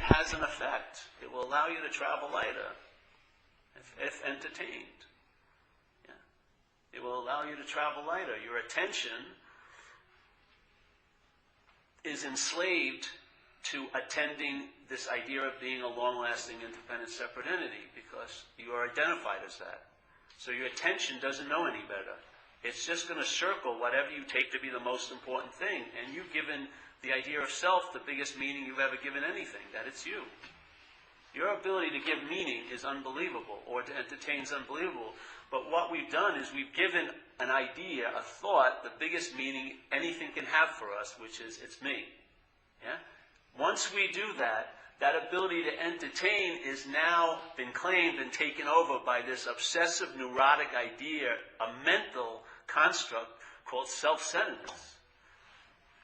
has an effect. It will allow you to travel lighter if entertained. Yeah. It will allow you to travel lighter. Your attention is enslaved to attending this idea of being a long-lasting, independent, separate entity because you are identified as that. So your attention doesn't know any better. It's just going to circle whatever you take to be the most important thing. And you've given the idea of self the biggest meaning you've ever given anything, that it's you. Your ability to give meaning is unbelievable, or to entertain is unbelievable. But what we've done is we've given an idea, a thought, the biggest meaning anything can have for us, which is, it's me. Yeah? Once we do that, that ability to entertain is now been claimed and taken over by this obsessive, neurotic idea, a mental construct called self-centeredness.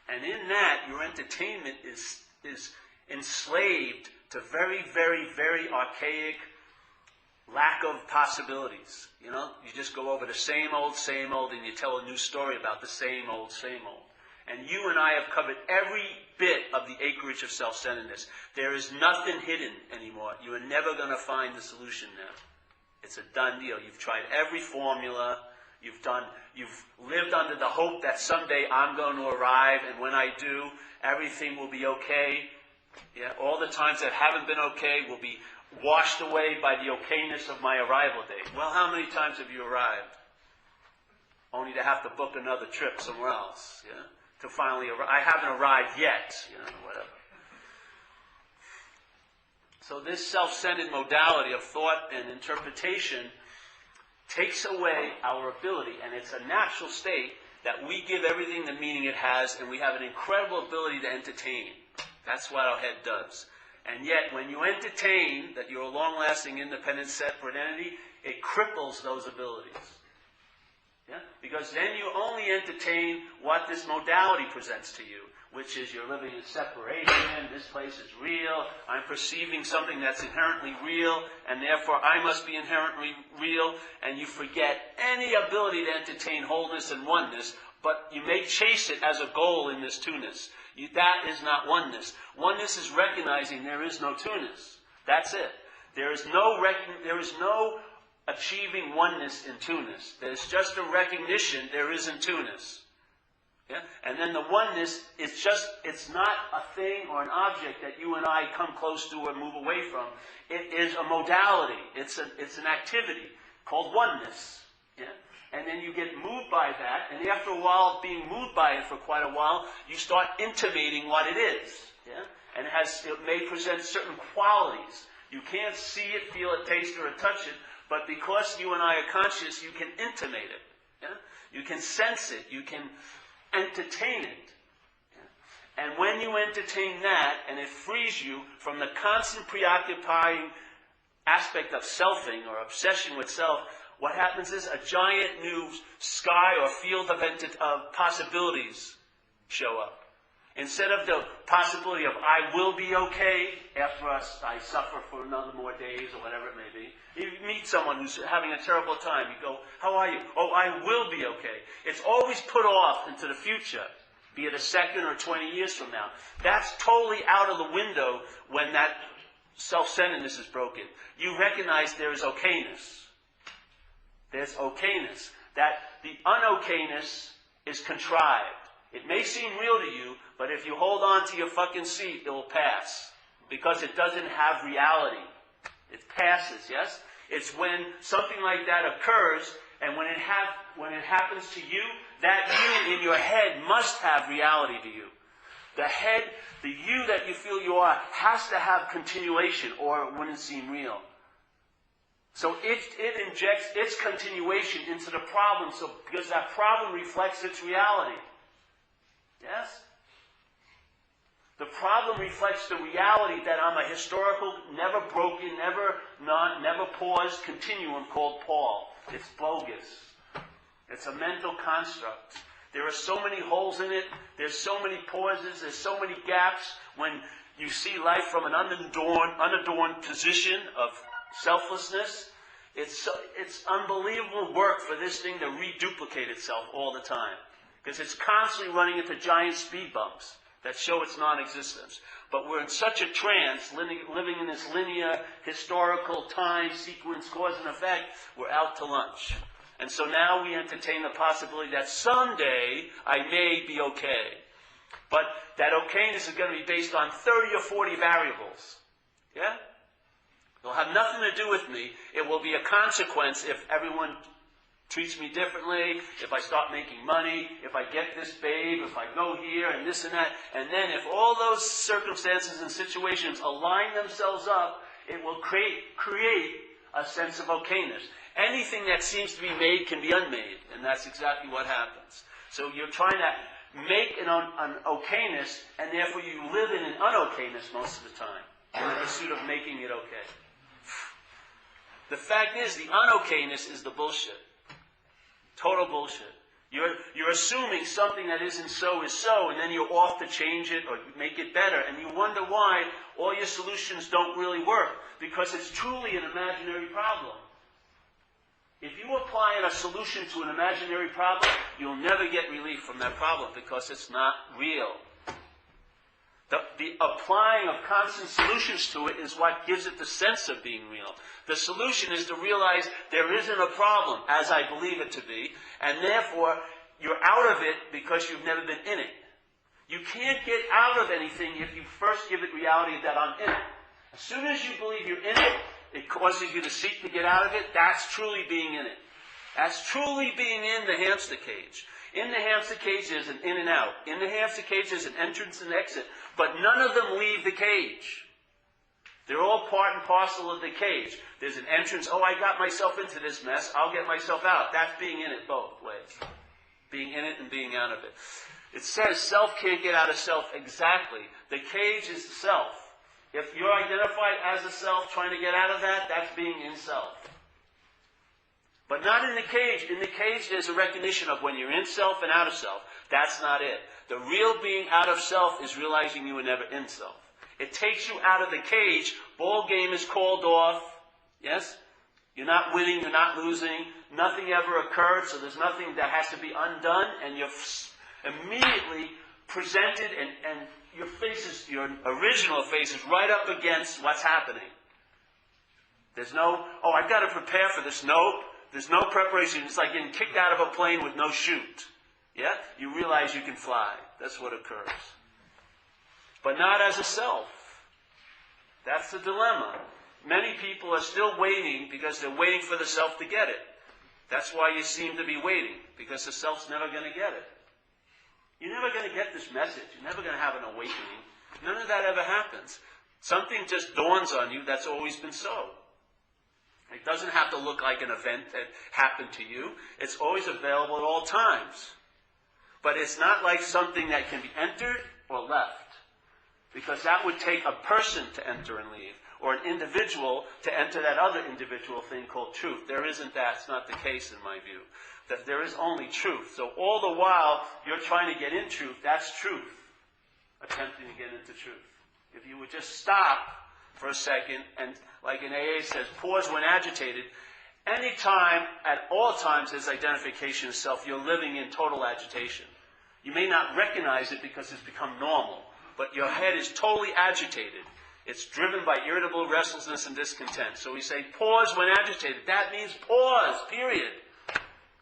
And in that, your entertainment is enslaved to very, very, very archaic lack of possibilities. You know, you just go over the same old, and you tell a new story about the same old, And you and I have covered every bit of the acreage of self-centeredness. There is nothing hidden anymore. You are never going to find the solution now. It's a done deal. You've tried every formula. You've lived under the hope that someday I'm going to arrive, and when I do, everything will be okay. Yeah, all the times that haven't been okay will be washed away by the okayness of my arrival date. Well, how many times have you arrived? Only to have to book another trip somewhere else, yeah? To finally arrive. I haven't arrived yet, whatever. So this self-centered modality of thought and interpretation takes away our ability, and it's a natural state that we give everything the meaning it has, and we have an incredible ability to entertain. That's what our head does. And yet, when you entertain that you're a long-lasting, independent, separate entity, it cripples those abilities. Yeah? Because then you only entertain what this modality presents to you, which is you're living in separation, this place is real, I'm perceiving something that's inherently real, and therefore I must be inherently real, and you forget any ability to entertain wholeness and oneness, but you may chase it as a goal in this two-ness. That is not oneness. Oneness is recognizing there is no two-ness. That's it. There is no achieving oneness in two-ness. There's just a recognition there isn't two-ness. Yeah? And then the oneness is it's not a thing or an object that you and I come close to or move away from. It is a modality. It's an activity called oneness. Yeah? And then you get moved by that, and after a while, being moved by it for quite a while, you start intimating what it is. Yeah? And it may present certain qualities. You can't see it, feel it, taste it, or touch it, but because you and I are conscious, you can intimate it. Yeah? You can sense it. You can entertain it. Yeah? And when you entertain that, and it frees you from the constant preoccupying aspect of selfing or obsession with self, what happens is a giant new sky or field of possibilities show up. Instead of the possibility of I will be okay after I suffer for another more days or whatever it may be. You meet someone who's having a terrible time. You go, how are you? Oh, I will be okay. It's always put off into the future, be it a second or 20 years from now. That's totally out of the window when that self-centeredness is broken. You recognize there is okayness. There's okayness. That the unokayness is contrived. It may seem real to you, but if you hold on to your fucking seat, it will pass. Because it doesn't have reality. It passes, yes? It's when something like that occurs, and when it happens to you, that you in your head must have reality to you. The you that you feel you are, has to have continuation, or it wouldn't seem real. So it injects its continuation into the problem, because that problem reflects its reality. Yes? The problem reflects the reality that I'm a historical, never broken, never paused continuum called Paul. It's bogus. It's a mental construct. There are so many holes in it. There's so many pauses. There's so many gaps when you see life from an unadorned position of selflessness. It's unbelievable work for this thing to reduplicate itself all the time. Because it's constantly running into giant speed bumps that show its non-existence. but we're in such a trance, living in this linear, historical time sequence, cause and effect, we're out to lunch. And so now we entertain the possibility that someday I may be okay. But that okayness is going to be based on 30 or 40 variables. Yeah? It'll have nothing to do with me. It will be a consequence if everyone treats me differently, if I start making money, if I get this babe, if I go here and this and that. And then if all those circumstances and situations align themselves up, it will create a sense of okayness. Anything that seems to be made can be unmade, and that's exactly what happens. So you're trying to make an okayness, and therefore you live in an unokayness most of the time, in the pursuit of making it okay. The fact is, the unokayness is the bullshit. Total bullshit. You're assuming something that isn't so is so, and then you're off to change it or make it better, and you wonder why all your solutions don't really work, because it's truly an imaginary problem. If you apply a solution to an imaginary problem, you'll never get relief from that problem because it's not real. The applying of constant solutions to it is what gives it the sense of being real. The solution is to realize there isn't a problem as I believe it to be, and therefore you're out of it because you've never been in it. You can't get out of anything if you first give it reality that I'm in it. As soon as you believe you're in it, it causes you to seek to get out of it. That's truly being in it. That's truly being in the hamster cage. In the hamster cage there's an in and out. In the hamster cage there's an entrance and exit. But none of them leave the cage. They're all part and parcel of the cage. There's an entrance. Oh, I got myself into this mess. I'll get myself out. That's being in it both ways. Being in it and being out of it. It says self can't get out of self exactly. The cage is the self. If you're identified as a self trying to get out of that, that's being in self. But not in the cage. In the cage there's a recognition of when you're in self and out of self. That's not it. The real being out of self is realizing you were never in self. It takes you out of the cage. Ball game is called off. Yes? You're not winning, you're not losing. Nothing ever occurred, so there's nothing that has to be undone. And you're immediately presented and your face is, your original face is right up against what's happening. There's no, oh, I've got to prepare for this. Nope. There's no preparation. It's like getting kicked out of a plane with no chute. Yeah? You realize you can fly. That's what occurs. But not as a self. That's the dilemma. Many people are still waiting because they're waiting for the self to get it. That's why you seem to be waiting, because the self's never going to get it. You're never going to get this message. You're never going to have an awakening. None of that ever happens. Something just dawns on you that's always been so. It doesn't have to look like an event that happened to you. It's always available at all times. But it's not like something that can be entered or left. Because that would take a person to enter and leave, or an individual to enter that other individual thing called truth. There isn't that. It's not the case in my view. That there is only truth. So all the while you're trying to get in truth, that's truth. Attempting to get into truth. If you would just stop for a second and, like in AA says, pause when agitated. Anytime, at all times, there's identification of self, you're living in total agitation. You may not recognize it because it's become normal, but your head is totally agitated. It's driven by irritable restlessness and discontent. So we say pause when agitated. That means pause, period.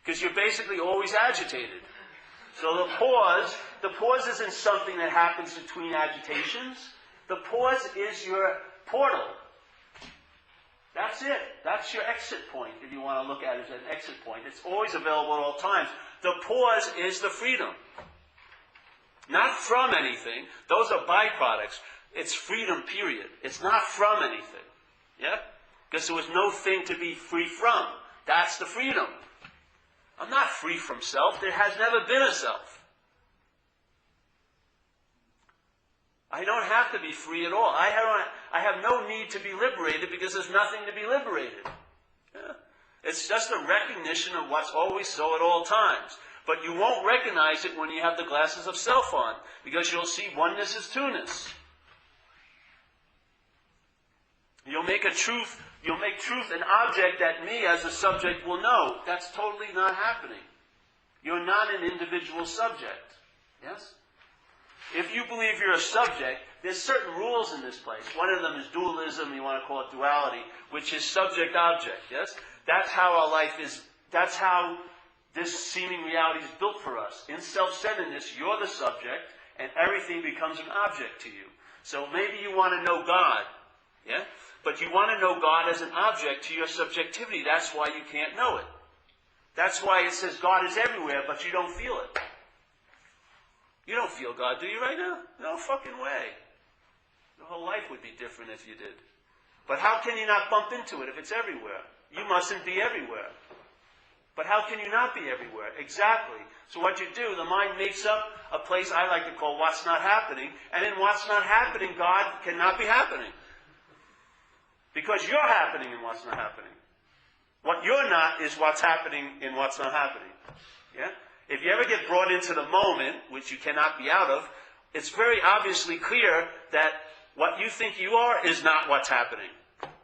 Because you're basically always agitated. So the pause isn't something that happens between agitations. The pause is your portal. That's it. That's your exit point, if you want to look at it as an exit point. It's always available at all times. The pause is the freedom. Not from anything. Those are byproducts. It's freedom, period. It's not from anything. Yeah? Because there was no thing to be free from. That's the freedom. I'm not free from self. There has never been a self. I don't have to be free at all. I have no need to be liberated because there's nothing to be liberated. Yeah? It's just a recognition of what's always so at all times. But you won't recognize it when you have the glasses of self on, because you'll see oneness is two-ness. You'll make truth an object that me as a subject will know. That's totally not happening. You're not an individual subject. Yes? If you believe you're a subject, there's certain rules in this place. One of them is dualism, you want to call it duality, which is subject-object, yes? That's how our life is, that's how this seeming reality is built for us. In self-centeredness, you're the subject, and everything becomes an object to you. So maybe you want to know God, yeah? But you want to know God as an object to your subjectivity. That's why you can't know it. That's why it says God is everywhere, but you don't feel it. You don't feel God, do you, right now? No fucking way. Your whole life would be different if you did. But how can you not bump into it if it's everywhere? You mustn't be everywhere. But how can you not be everywhere? Exactly. So what you do, the mind makes up a place I like to call what's not happening, and in what's not happening, God cannot be happening. Because you're happening in what's not happening. What you're not is what's happening in what's not happening. Yeah? If you ever get brought into the moment, which you cannot be out of, it's very obviously clear that what you think you are is not what's happening.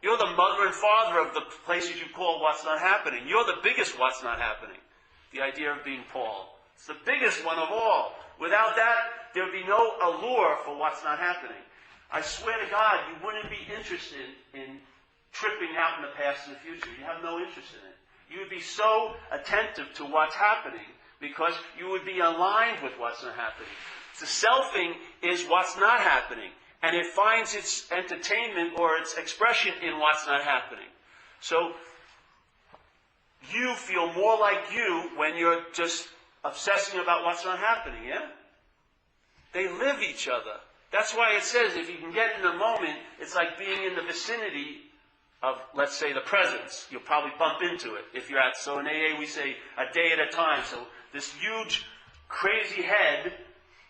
You're the mother and father of the places you call what's not happening. You're the biggest what's not happening. The idea of being Paul. It's the biggest one of all. Without that, there would be no allure for what's not happening. I swear to God, you wouldn't be interested in tripping out in the past and the future. You have no interest in it. You would be so attentive to what's happening because you would be aligned with what's not happening. The selfing is what's not happening, and it finds its entertainment or its expression in what's not happening. So you feel more like you when you're just obsessing about what's not happening, yeah? They live each other. That's why it says if you can get in the moment, it's like being in the vicinity of, let's say, the presence. You'll probably bump into it. If you're so in AA we say a day at a time. So this huge, crazy head,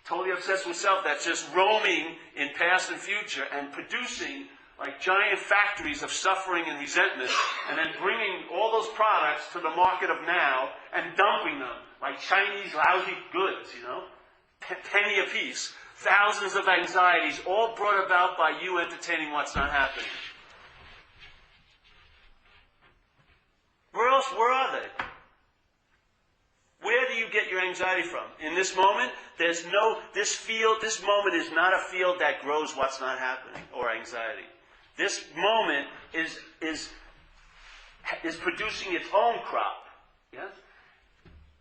totally obsessed with self, that's just roaming in past and future and producing like giant factories of suffering and resentment, and then bringing all those products to the market of now and dumping them like Chinese lousy goods, you know, penny a piece. Thousands of anxieties, all brought about by you entertaining what's not happening. Where are they? Where do you get your anxiety from? In this moment, this moment is not a field that grows what's not happening, or anxiety. This moment is producing its own crop. Yes?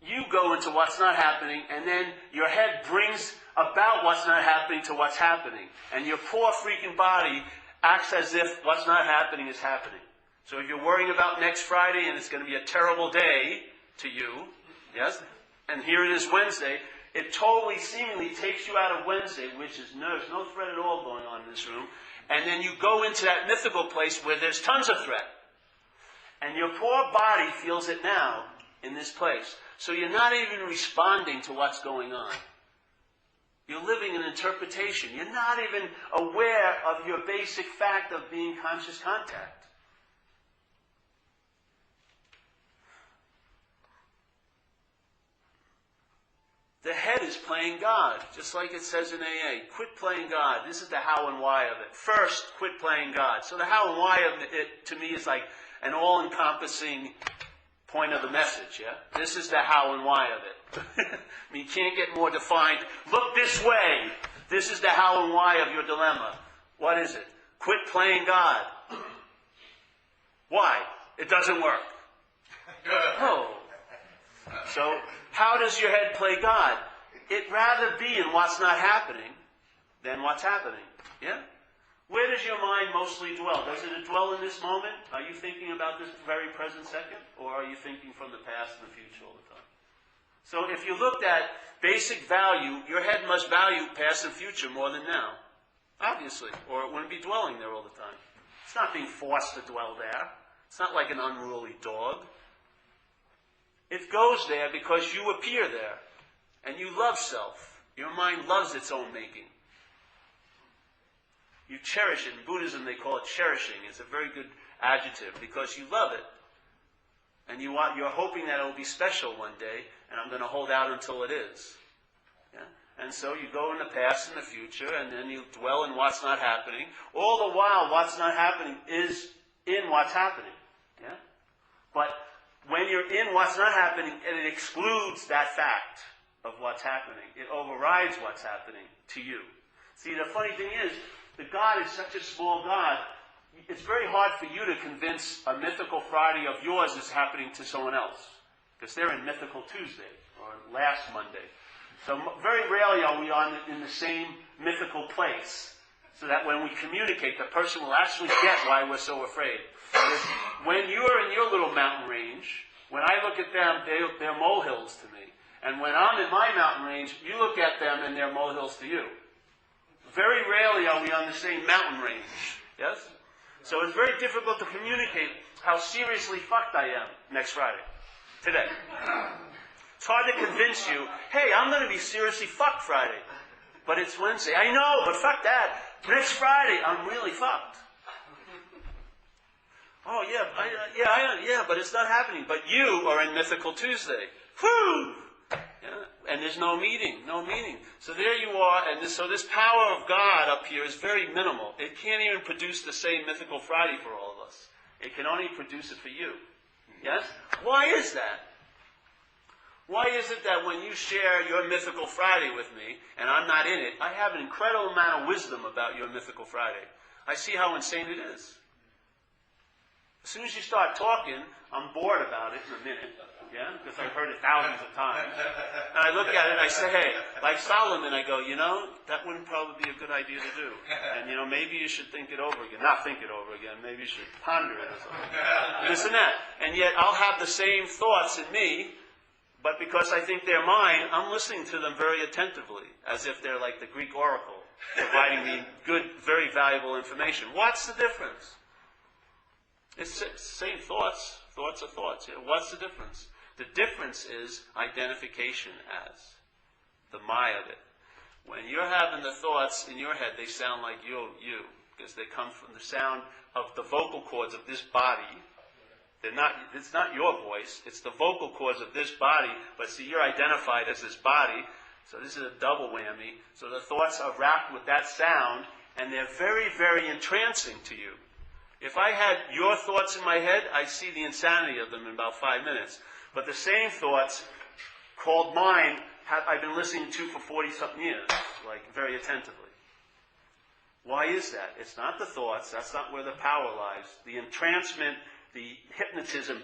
You go into what's not happening, and then your head brings about what's not happening to what's happening. And your poor freaking body acts as if what's not happening is happening. So if you're worrying about next Friday and it's going to be a terrible day to you, yes, and here it is Wednesday, it totally seemingly takes you out of Wednesday, which is there's no threat at all going on in this room, and then you go into that mythical place where there's tons of threat. And your poor body feels it now in this place. So you're not even responding to what's going on. You're living an interpretation. You're not even aware of your basic fact of being conscious contact. The head is playing God, just like it says in AA. Quit playing God. This is the how and why of it. First, quit playing God. So the how and why of it, to me, is like an all-encompassing point of the message, yeah? This is the how and why of it. I mean, you can't get more defined. Look this way. This is the how and why of your dilemma. What is it? Quit playing God. Why? It doesn't work. Oh. So, how does your head play God? It'd rather be in what's not happening than what's happening. Yeah? Where does your mind mostly dwell? Does it dwell in this moment? Are you thinking about this very present second? Or are you thinking from the past and the future all the time? So if you looked at basic value, your head must value past and future more than now. Obviously. Or it wouldn't be dwelling there all the time. It's not being forced to dwell there. It's not like an unruly dog. It goes there because you appear there. And you love self. Your mind loves its own making. You cherish it. In Buddhism, they call it cherishing. It's a very good adjective because you love it. And you're hoping that it will be special one day, and I'm going to hold out until it is. Yeah? And so you go in the past and the future, and then you dwell in what's not happening. All the while, what's not happening is in what's happening. Yeah? But when you're in what's not happening, it excludes that fact. of what's happening. It overrides what's happening to you. See, the funny thing is, the God is such a small God, it's very hard for you to convince a mythical Friday of yours is happening to someone else. Because they're in mythical Tuesday, or last Monday. So very rarely are we in the same mythical place, so that when we communicate, the person will actually get why we're so afraid. Because when you're in your little mountain range, when I look at them, they're molehills to me. And when I'm in my mountain range, you look at them and they're molehills to you. Very rarely are we on the same mountain range. Yes? So it's very difficult to communicate how seriously fucked I am next Friday. Today. It's hard to convince you, hey, I'm going to be seriously fucked Friday. But it's Wednesday. I know, but fuck that. Next Friday, I'm really fucked. Oh, yeah, but it's not happening. But you are in mythical Tuesday. Whew! Yeah, and there's no meaning. So there you are, and so this power of God up here is very minimal. It can't even produce the same mythical Friday for all of us. It can only produce it for you. Yes? Why is that? Why is it that when you share your mythical Friday with me, and I'm not in it, I have an incredible amount of wisdom about your mythical Friday? I see how insane it is. As soon as you start talking, I'm bored about it in a minute. Yeah? Because I've heard it thousands of times. And I look at it and I say, hey, like Solomon, I go, that wouldn't probably be a good idea to do. And, maybe you should think it over again. Not think it over again. Maybe you should ponder it or something. This and that. And yet I'll have the same thoughts in me, but because I think they're mine, I'm listening to them very attentively, as if they're like the Greek oracle, providing me good, very valuable information. What's the difference? It's the same thoughts. Thoughts are thoughts. Yeah. What's the difference? The difference is identification as the my of it. When you're having the thoughts in your head, they sound like you, because they come from the sound of the vocal cords of this body. It's not your voice, it's the vocal cords of this body, but see, you're identified as this body, so this is a double whammy. So the thoughts are wrapped with that sound, and they're very, very entrancing to you. If I had your thoughts in my head, I'd see the insanity of them in about 5 minutes. But the same thoughts, called mine, I've been listening to for 40-something years, like very attentively. Why is that? It's not the thoughts, that's not where the power lies. The entrancement, the hypnotism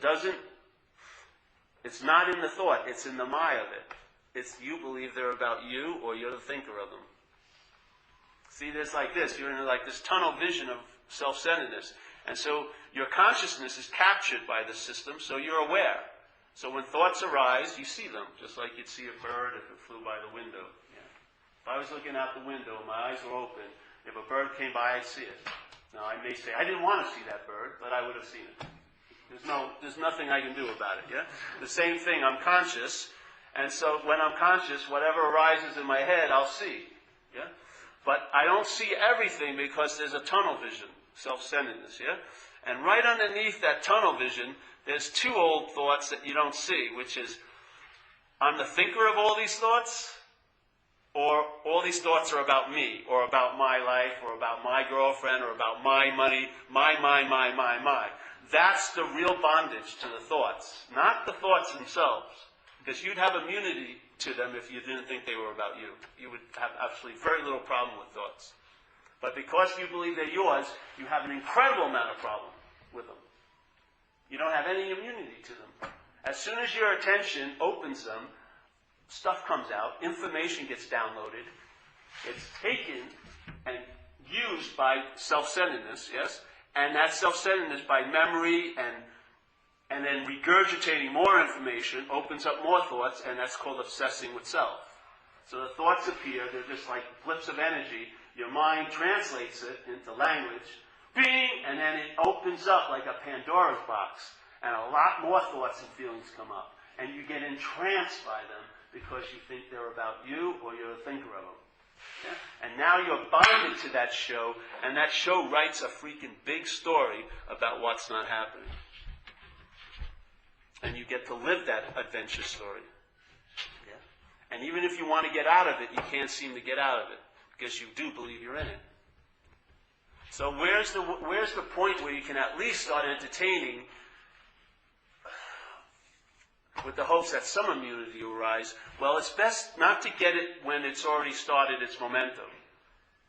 it's not in the thought, it's in the my of it. It's you believe they're about you, or you're the thinker of them. See, there's like this, you're in like this tunnel vision of self-centeredness. And so your consciousness is captured by the system, so you're aware. So when thoughts arise, you see them, just like you'd see a bird if it flew by the window. Yeah. If I was looking out the window, my eyes were open, if a bird came by, I'd see it. Now, I may say, I didn't want to see that bird, but I would have seen it. There's nothing I can do about it, yeah? The same thing, I'm conscious, and so when I'm conscious, whatever arises in my head, I'll see, yeah? But I don't see everything because there's a tunnel vision, self-centeredness, yeah? And right underneath that tunnel vision, there's two old thoughts that you don't see, which is, I'm the thinker of all these thoughts, or all these thoughts are about me, or about my life, or about my girlfriend, or about my money, my. That's the real bondage to the thoughts, not the thoughts themselves. Because you'd have immunity to them if you didn't think they were about you. You would have absolutely very little problem with thoughts. But because you believe they're yours, you have an incredible amount of problem with them. You don't have any immunity to them. As soon as your attention opens them, stuff comes out, information gets downloaded, it's taken and used by self-centeredness, yes? And that self-centeredness by memory and then regurgitating more information opens up more thoughts, and that's called obsessing with self. So the thoughts appear, they're just like blips of energy. Your mind translates it into language, bing, and then it opens up like a Pandora's box, and a lot more thoughts and feelings come up. And you get entranced by them because you think they're about you or you're a thinker of them. Yeah? And now you're bonded to that show, and that show writes a freaking big story about what's not happening. And you get to live that adventure story. Yeah? And even if you want to get out of it, you can't seem to get out of it, because you do believe you're in it. So where's the point where you can at least start entertaining with the hopes that some immunity will arise. Well, it's best not to get it when it's already started its momentum.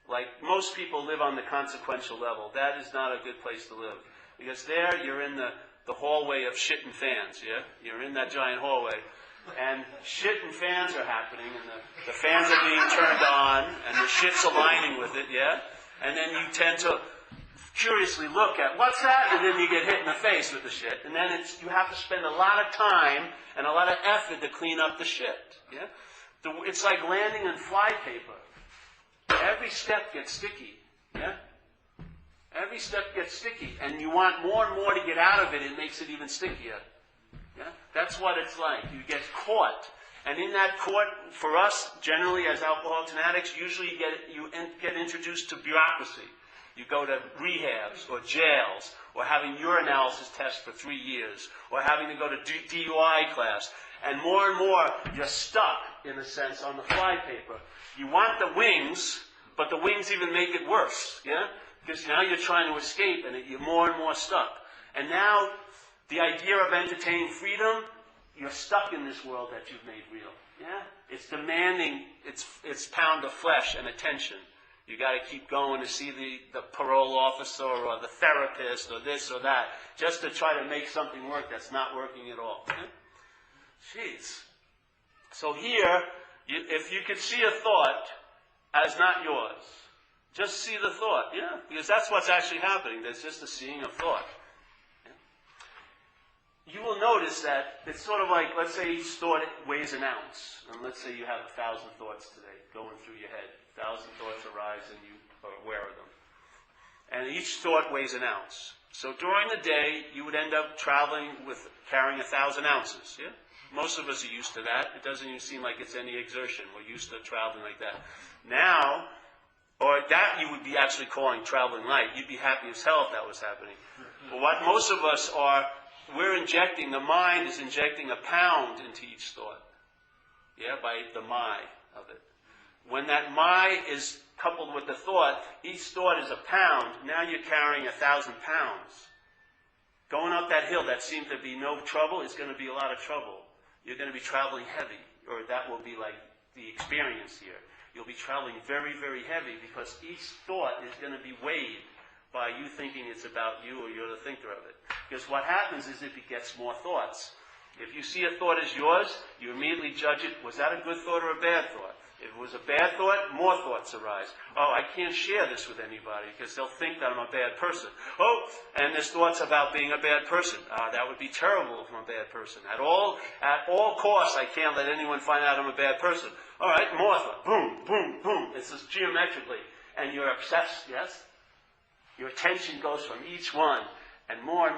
Like most people live on the consequential level. That is not a good place to live. Because there you're in the hallway of shit and fans, yeah? You're in that giant hallway. And shit and fans are happening, and the fans are being turned on, and the shit's aligning with it, yeah? And then you tend to curiously look at, what's that? And then you get hit in the face with the shit. And then you have to spend a lot of time and a lot of effort to clean up the shit, yeah? It's like landing on flypaper. Every step gets sticky, yeah? Every step gets sticky, and you want more and more to get out of it. It makes it even stickier. Yeah? That's what it's like. You get caught, and in that court, for us, generally as alcoholics and addicts, usually you get introduced to bureaucracy. You go to rehabs or jails, or having urinalysis tests for 3 years, or having to go to DUI class, and more you're stuck, in a sense, on the flypaper. You want the wings, but the wings even make it worse, yeah? Because now you're trying to escape, and you're more and more stuck. And now, the idea of entertaining freedom, you're stuck in this world that you've made real, yeah? It's demanding its pound of flesh and attention. You got to keep going to see the parole officer or the therapist or this or that, just to try to make something work that's not working at all. Yeah? Jeez. So here, if you could see a thought as not yours, just see the thought, yeah? Because that's what's actually happening. There's just a seeing of thought. Yeah? You will notice that it's sort of like, let's say each thought weighs an ounce. And let's say you have 1,000 thoughts today going through your head. 1,000 thoughts arise and you are aware of them. And each thought weighs an ounce. So during the day, you would end up carrying 1,000 ounces, yeah? Most of us are used to that. It doesn't even seem like it's any exertion. We're used to traveling like that. Now, or that you would be actually calling traveling light. You'd be happy as hell if that was happening. But what most of us are, the mind is injecting a pound into each thought. Yeah, by the my of it. When that my is coupled with the thought, each thought is a pound. Now you're carrying 1,000 pounds. Going up that hill that seemed to be no trouble is going to be a lot of trouble. You're going to be traveling heavy, or that will be like the experience here. You'll be traveling very, very heavy because each thought is going to be weighed by you thinking it's about you or you're the thinker of it. Because what happens is it begets more thoughts. If you see a thought as yours, you immediately judge it, was that a good thought or a bad thought? If it was a bad thought, more thoughts arise. Oh, I can't share this with anybody because they'll think that I'm a bad person. Oh, and there's thoughts about being a bad person. That would be terrible if I'm a bad person. At all costs, I can't let anyone find out I'm a bad person. All right, more thought. Boom, boom, boom. It's just geometrically. And you're obsessed, yes? Your attention goes from each one. And more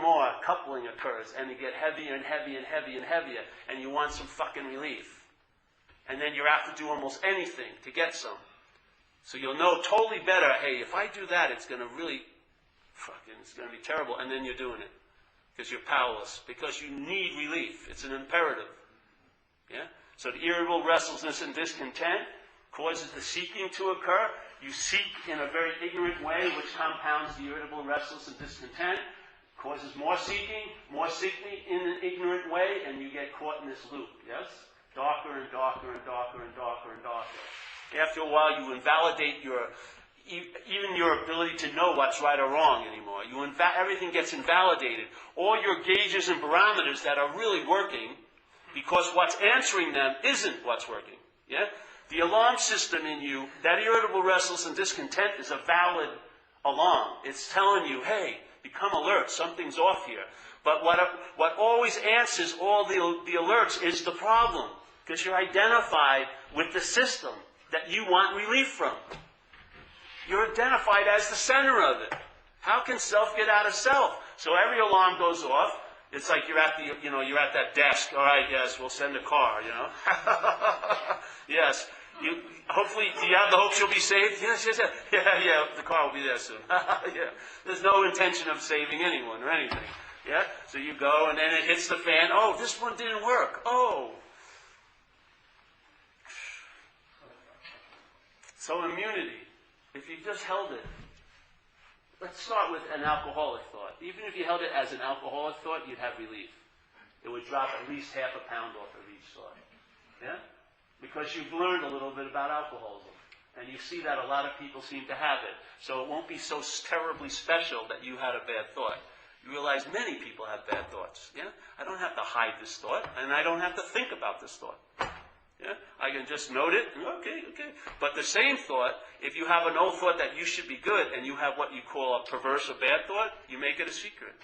coupling occurs. And you get heavier and heavier and heavier and heavier. And you want some fucking relief. And then you have to do almost anything to get some. So you'll know totally better, hey, if I do that, it's going to really, it's going to be terrible. And then you're doing it. Because you're powerless. Because you need relief. It's an imperative. Yeah? So the irritable restlessness and discontent causes the seeking to occur. You seek in a very ignorant way, which compounds the irritable restlessness and discontent. Causes more seeking in an ignorant way, and you get caught in this loop. Yes? Darker and darker and darker and darker and darker. After a while, you invalidate even your ability to know what's right or wrong anymore. Everything gets invalidated. All your gauges and barometers that are really working, because what's answering them isn't what's working. Yeah? The alarm system in you, that irritable restlessness and discontent is a valid alarm. It's telling you, hey, become alert, something's off here. But what always answers all the alerts is the problem. Because you're identified with the system that you want relief from. You're identified as the center of it. How can self get out of self? So every alarm goes off. It's like you're at that desk. All right, yes, we'll send a car, Yes. Hopefully, do you have the hopes you'll be saved? Yes. Yeah, the car will be there soon. Yeah. There's no intention of saving anyone or anything. Yeah? So you go, and then it hits the fan. Oh, this one didn't work. Oh. So immunity, if you just held it, let's start with an alcoholic thought. Even if you held it as an alcoholic thought, you'd have relief. it would drop at least half a pound off of each thought. Yeah? Because you've learned a little bit about alcoholism. And you see that a lot of people seem to have it. So it won't be so terribly special that you had a bad thought. You realize many people have bad thoughts. Yeah? I don't have to hide this thought, and I don't have to think about this thought. Yeah? I can just note it, and okay. But the same thought, if you have an old thought that you should be good, and you have what you call a perverse or bad thought, you make it a secret.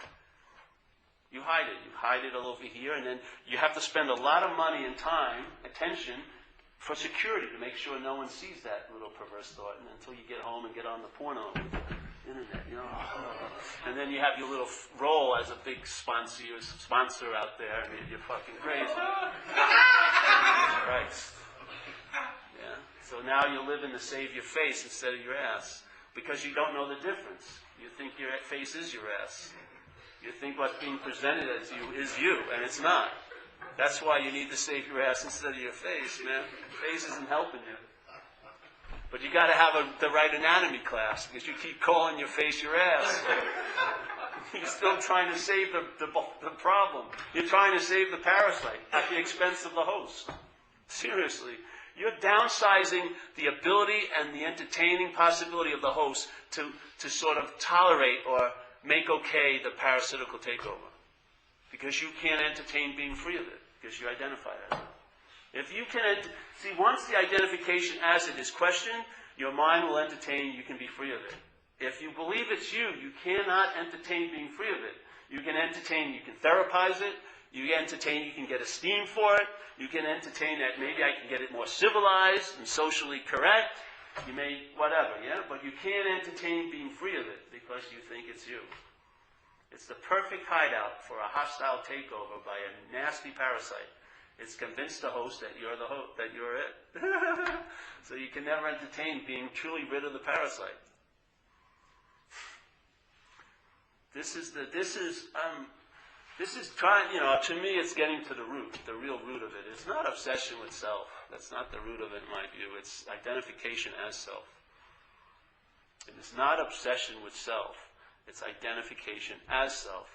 You hide it. You hide it all over here, and then you have to spend a lot of money and time, attention, for security to make sure no one sees that little perverse thought, and until you get home and get on the porno with the internet, you know. And then you have your little role as a big sponsor out there, and you're fucking crazy. Right. Yeah. So now you're living to save your face instead of your ass, because you don't know the difference. You think your face is your ass. You think what's being presented as you is you, and it's not. That's why you need to save your ass instead of your face, man. Your face isn't helping you. But you got to have the right anatomy class, because you keep calling your face your ass. You're still trying to save the problem. You're trying to save the parasite at the expense of the host. Seriously. You're downsizing the ability and the entertaining possibility of the host to sort of tolerate or make okay the parasitical takeover. Because you can't entertain being free of it, because you identify as it. If you can, see, once the identification as it is questioned, your mind will entertain, you can be free of it. If you believe it's you cannot entertain being free of it. You can entertain, you can therapize it, you entertain, you can get esteem for it, you can entertain that maybe I can get it more civilized and socially correct, you may, whatever, yeah? But you can't entertain being free of it because you think it's you. It's the perfect hideout for a hostile takeover by a nasty parasite. It's convinced the host that you're the host, that you're it. So you can never entertain being truly rid of the parasite. This is trying, to me it's getting to the root, the real root of it. It's not obsession with self. That's not the root of it in my view. It's identification as self. It is not obsession with self. It's identification as self.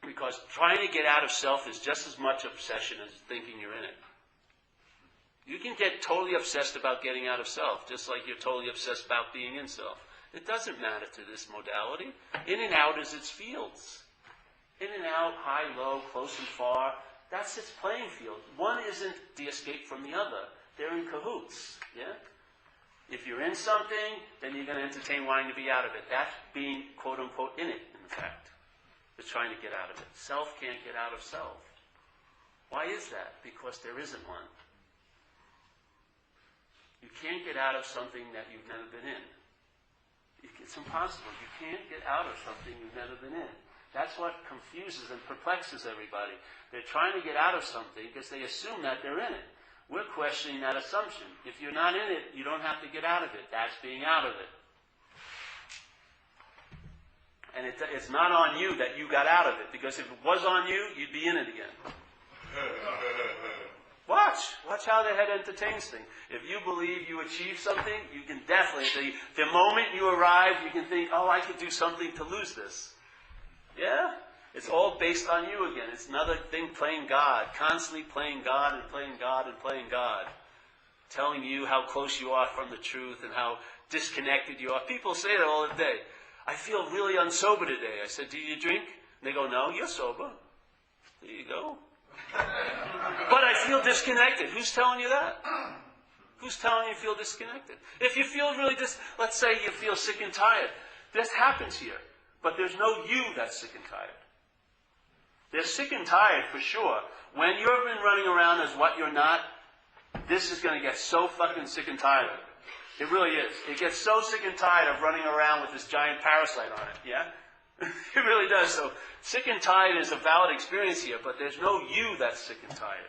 Because trying to get out of self is just as much obsession as thinking you're in it. You can get totally obsessed about getting out of self, just like you're totally obsessed about being in self. It doesn't matter to this modality. In and out is its fields. In and out, high, low, close and far, that's its playing field. One isn't the escape from the other. They're in cahoots. Yeah? If you're in something, then you're going to entertain wanting to be out of it. That's being, quote unquote, in it, in fact. It's trying to get out of it. Self can't get out of self. Why is that? Because there isn't one. You can't get out of something that you've never been in. It's impossible. You can't get out of something you've never been in. That's what confuses and perplexes everybody. They're trying to get out of something because they assume that they're in it. We're questioning that assumption. If you're not in it, you don't have to get out of it. That's being out of it. And it's not on you that you got out of it, because if it was on you, you'd be in it again. Watch how the head entertains things. If you believe you achieve something, you can definitely, the moment you arrive, you can think, oh, I could do something to lose this. Yeah? It's all based on you again. It's another thing playing God, constantly playing God and playing God and playing God. Telling you how close you are from the truth and how disconnected you are. People say that all the day. I feel really unsober today. I said, do you drink? And they go, no, you're sober. There you go. But I feel disconnected. Who's telling you that? Who's telling you feel disconnected? If you feel really let's say you feel sick and tired. This happens here. But there's no you that's sick and tired. They're sick and tired for sure. When you've been running around as what you're not, this is going to get so fucking sick and tired. It really is. It gets so sick and tired of running around with this giant parasite on it, yeah? It really does. So sick and tired is a valid experience here, but there's no you that's sick and tired.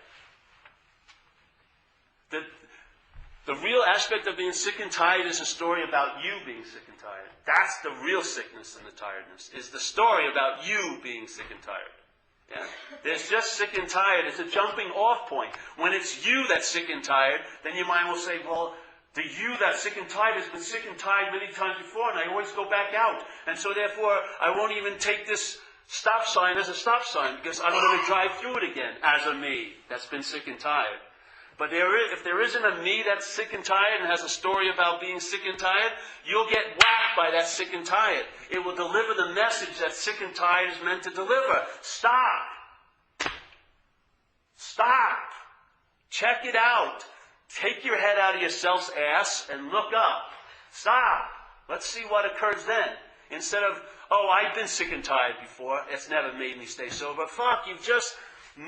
The real aspect of being sick and tired is a story about you being sick and tired. That's the real sickness and the tiredness, is the story about you being sick and tired. Yeah? There's just sick and tired. It's a jumping off point. When it's you that's sick and tired, then your mind will say, well, the you that's sick and tired has been sick and tired many times before, and I always go back out. And so therefore, I won't even take this Stop sign is a stop sign because I'm going to drive through it again as a me that's been sick and tired. But if there isn't a me that's sick and tired and has a story about being sick and tired, you'll get whacked by that sick and tired. It will deliver the message that sick and tired is meant to deliver. Stop. Stop. Check it out. Take your head out of yourself's ass and look up. Stop. Let's see what occurs then. Instead of, oh, I've been sick and tired before. It's never made me stay sober. Fuck, you've just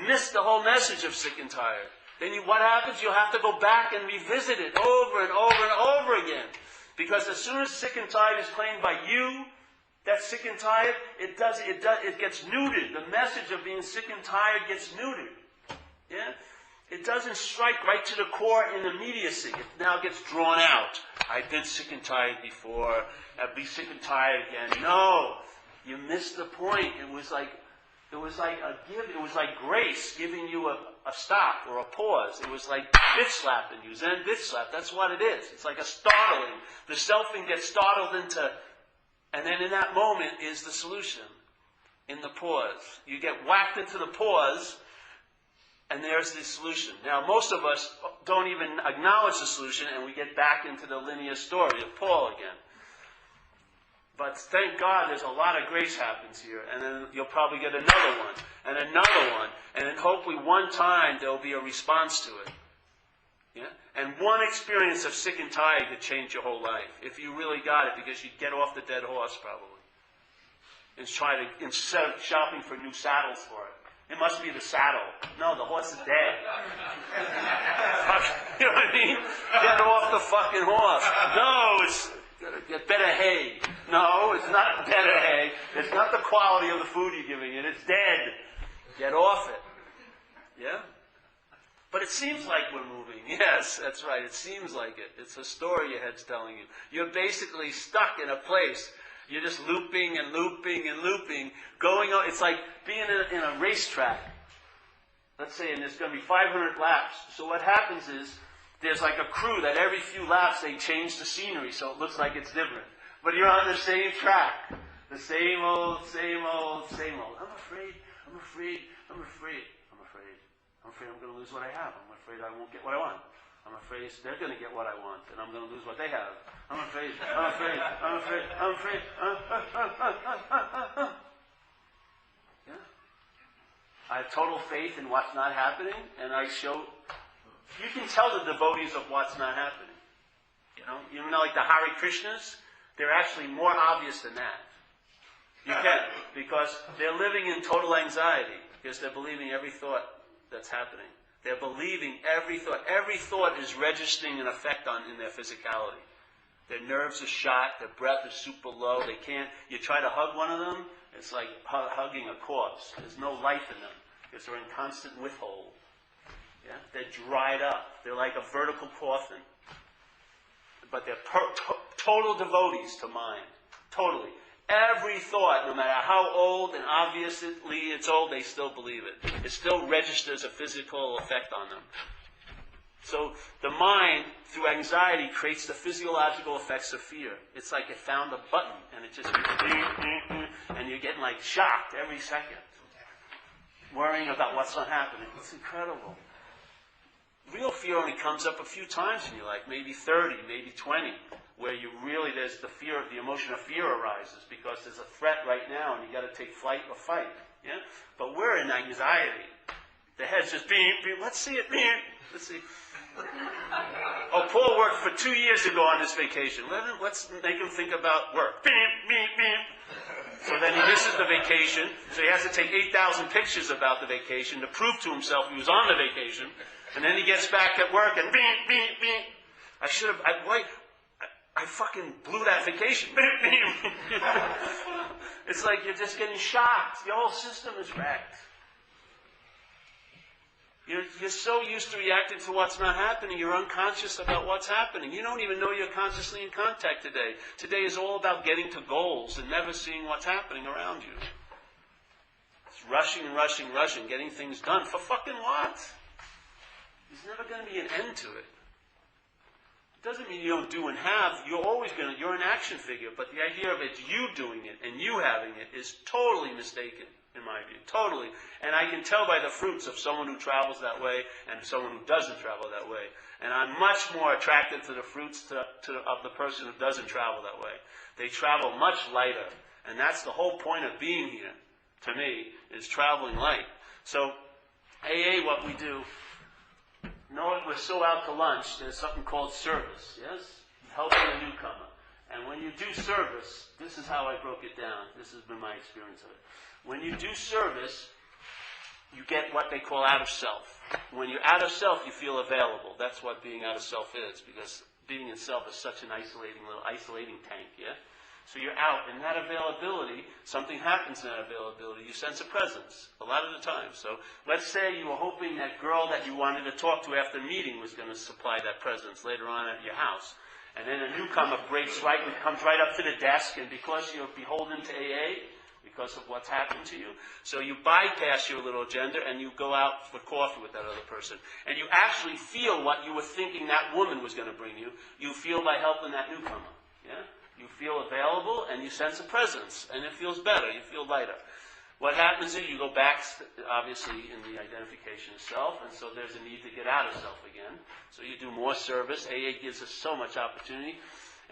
missed the whole message of sick and tired. Then what happens? You'll have to go back and revisit it over and over and over again. Because as soon as sick and tired is claimed by you, that sick and tired, it gets neutered. The message of being sick and tired gets neutered. Yeah? It doesn't strike right to the core in immediacy. It now gets drawn out. I've been sick and tired before. I'll be sick and tired again. No, you missed the point. It was like a give. It was like grace giving you a stop or a pause. It was like bitch slapping you. Zen bitch slap. That's what it is. It's like a startling. The selfing gets startled into, and then in that moment is the solution. In the pause, you get whacked into the pause. And there's the solution. Now, most of us don't even acknowledge the solution, and we get back into the linear story of Paul again. But thank God there's a lot of grace happens here, and then you'll probably get another one, and then hopefully one time there'll be a response to it. Yeah? And one experience of sick and tired could change your whole life, if you really got it, because you'd get off the dead horse probably. Instead of shopping for new saddles for it. It must be the saddle. No, the horse is dead. You know what I mean? Get off the fucking horse. No, it's get better hay. No, it's not better hay. It's not the quality of the food you're giving it. It's dead. Get off it. Yeah? But it seems like we're moving. Yes, that's right. It seems like it. It's a story your head's telling you. You're basically stuck in a place. You're just looping and looping and looping, going on. It's like being in a racetrack. Let's say, and there's going to be 500 laps. So what happens is, there's like a crew that every few laps they change the scenery so it looks like it's different. But you're on the same track. The same old, same old, same old. I'm afraid I'm going to lose what I have. I'm afraid I won't get what I want. I'm afraid they're going to get what I want, and I'm going to lose what they have. I'm afraid. Yeah? I have total faith in what's not happening, and I show. You can tell the devotees of what's not happening. You know, like the Hare Krishnas, they're actually more obvious than that. You can, because they're living in total anxiety, because they're believing every thought that's happening. They're believing every thought. Every thought is registering an effect in their physicality. Their nerves are shot. Their breath is super low. They can't. You try to hug one of them, it's like hugging a corpse. There's no life in them because they're in constant withhold. Yeah, they're dried up. They're like a vertical coffin. But they're total devotees to mind. Totally. Every thought, no matter how old and obviously it's old, they still believe it. It still registers a physical effect on them. So the mind, through anxiety, creates the physiological effects of fear. It's like it found a button, and it just and you're getting like shocked every second, worrying about what's not happening. It's incredible. Real fear only comes up a few times in your life, maybe 30, maybe 20. Where there's the emotion of fear arises because there's a threat right now and you got to take flight or fight. Yeah? But we're in anxiety. The head's just let's see it, let's see. Oh, Paul worked for 2 years ago on this vacation. Let's make him think about work. So then he misses the vacation, so he has to take 8,000 pictures about the vacation to prove to himself he was on the vacation. And then he gets back at work and I fucking blew that vacation. It's like you're just getting shocked. The whole system is wrecked. You're so used to reacting to what's not happening, you're unconscious about what's happening. You don't even know you're consciously in contact today. Today is all about getting to goals and never seeing what's happening around you. It's rushing, getting things done. For fucking what? There's never going to be an end to it. It doesn't mean you don't do and have. You're an action figure, but the idea of it's you doing it and you having it is totally mistaken, in my view. Totally. And I can tell by the fruits of someone who travels that way and someone who doesn't travel that way. And I'm much more attracted to the fruits of the person who doesn't travel that way. They travel much lighter. And that's the whole point of being here, to me, is traveling light. So, AA, what we do, we're so out to lunch, there's something called service, yes? Helping a newcomer. And when you do service, this is how I broke it down. This has been my experience of it. When you do service, you get what they call out of self. When you're out of self, you feel available. That's what being out of self is, because being in self is such an isolating tank, yeah? So you're out, and that availability, something happens in that availability. You sense a presence, a lot of the time. So let's say you were hoping that girl that you wanted to talk to after the meeting was going to supply that presence later on at your house. And then a newcomer comes right up to the desk, and because you're beholden to AA, because of what's happened to you, so you bypass your little agenda and you go out for coffee with that other person. And you actually feel what you were thinking that woman was going to bring you. You feel by helping that newcomer. Yeah? You feel available and you sense a presence, and it feels better. You feel lighter. What happens is you go back, obviously, in the identification of self, and so there's a need to get out of self again. So you do more service. AA gives us so much opportunity.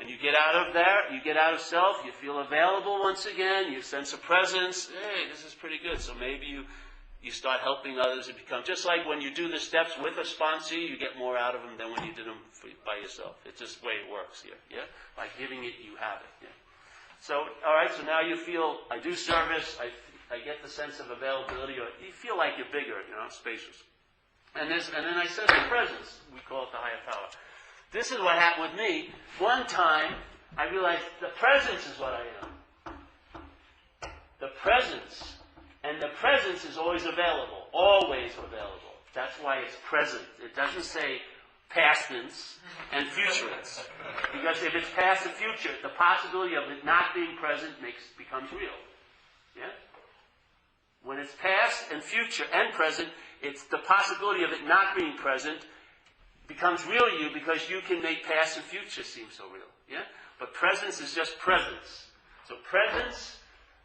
And you get out of there, you get out of self, you feel available once again, you sense a presence. Hey, this is pretty good. So maybe you start helping others. It becomes just like when you do the steps with a sponsee, you get more out of them than when you did them by yourself. It's just the way it works here. Yeah? By giving it, you have it. Yeah? So, all right, so now you feel, I do service, I get the sense of availability, or you feel like you're bigger, spacious. And then I sense the presence. We call it the higher power. This is what happened with me. One time, I realized the presence is what I am. The presence. And the presence is always available. Always available. That's why it's present. It doesn't say past tense and future tense. Because if it's past and future, the possibility of it not being present becomes real. Yeah? When it's past and future and present, it's the possibility of it not being present becomes real to you because you can make past and future seem so real. Yeah? But presence is just presence. So presence,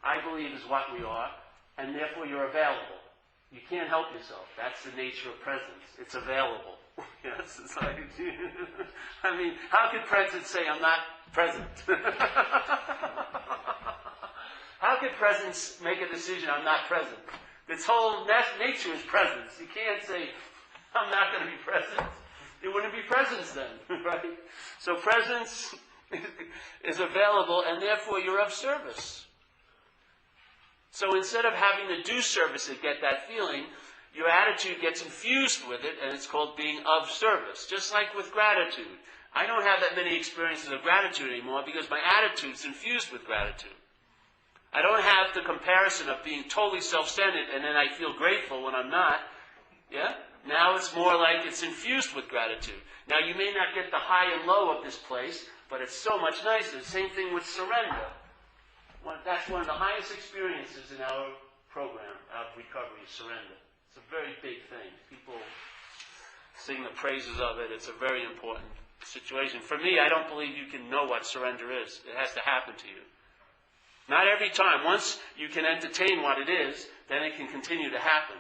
I believe, is what we are, and therefore you're available. You can't help yourself. That's the nature of presence. It's available. Yes, it's like, I mean, how can presence say I'm not present? How can presence make a decision I'm not present? Its whole nature is presence. You can't say I'm not going to be present. It wouldn't be presence then, right? So presence is available, and therefore you're of service. So instead of having to do service to get that feeling, your attitude gets infused with it, and it's called being of service. Just like with gratitude. I don't have that many experiences of gratitude anymore because my attitude's infused with gratitude. I don't have the comparison of being totally self-centered and then I feel grateful when I'm not. Yeah? Now it's more like it's infused with gratitude. Now you may not get the high and low of this place, but it's so much nicer. Same thing with surrender. That's one of the highest experiences in our program of recovery, surrender. It's a very big thing. People sing the praises of it. It's a very important situation. For me, I don't believe you can know what surrender is. It has to happen to you. Not every time. Once you can entertain what it is, then it can continue to happen.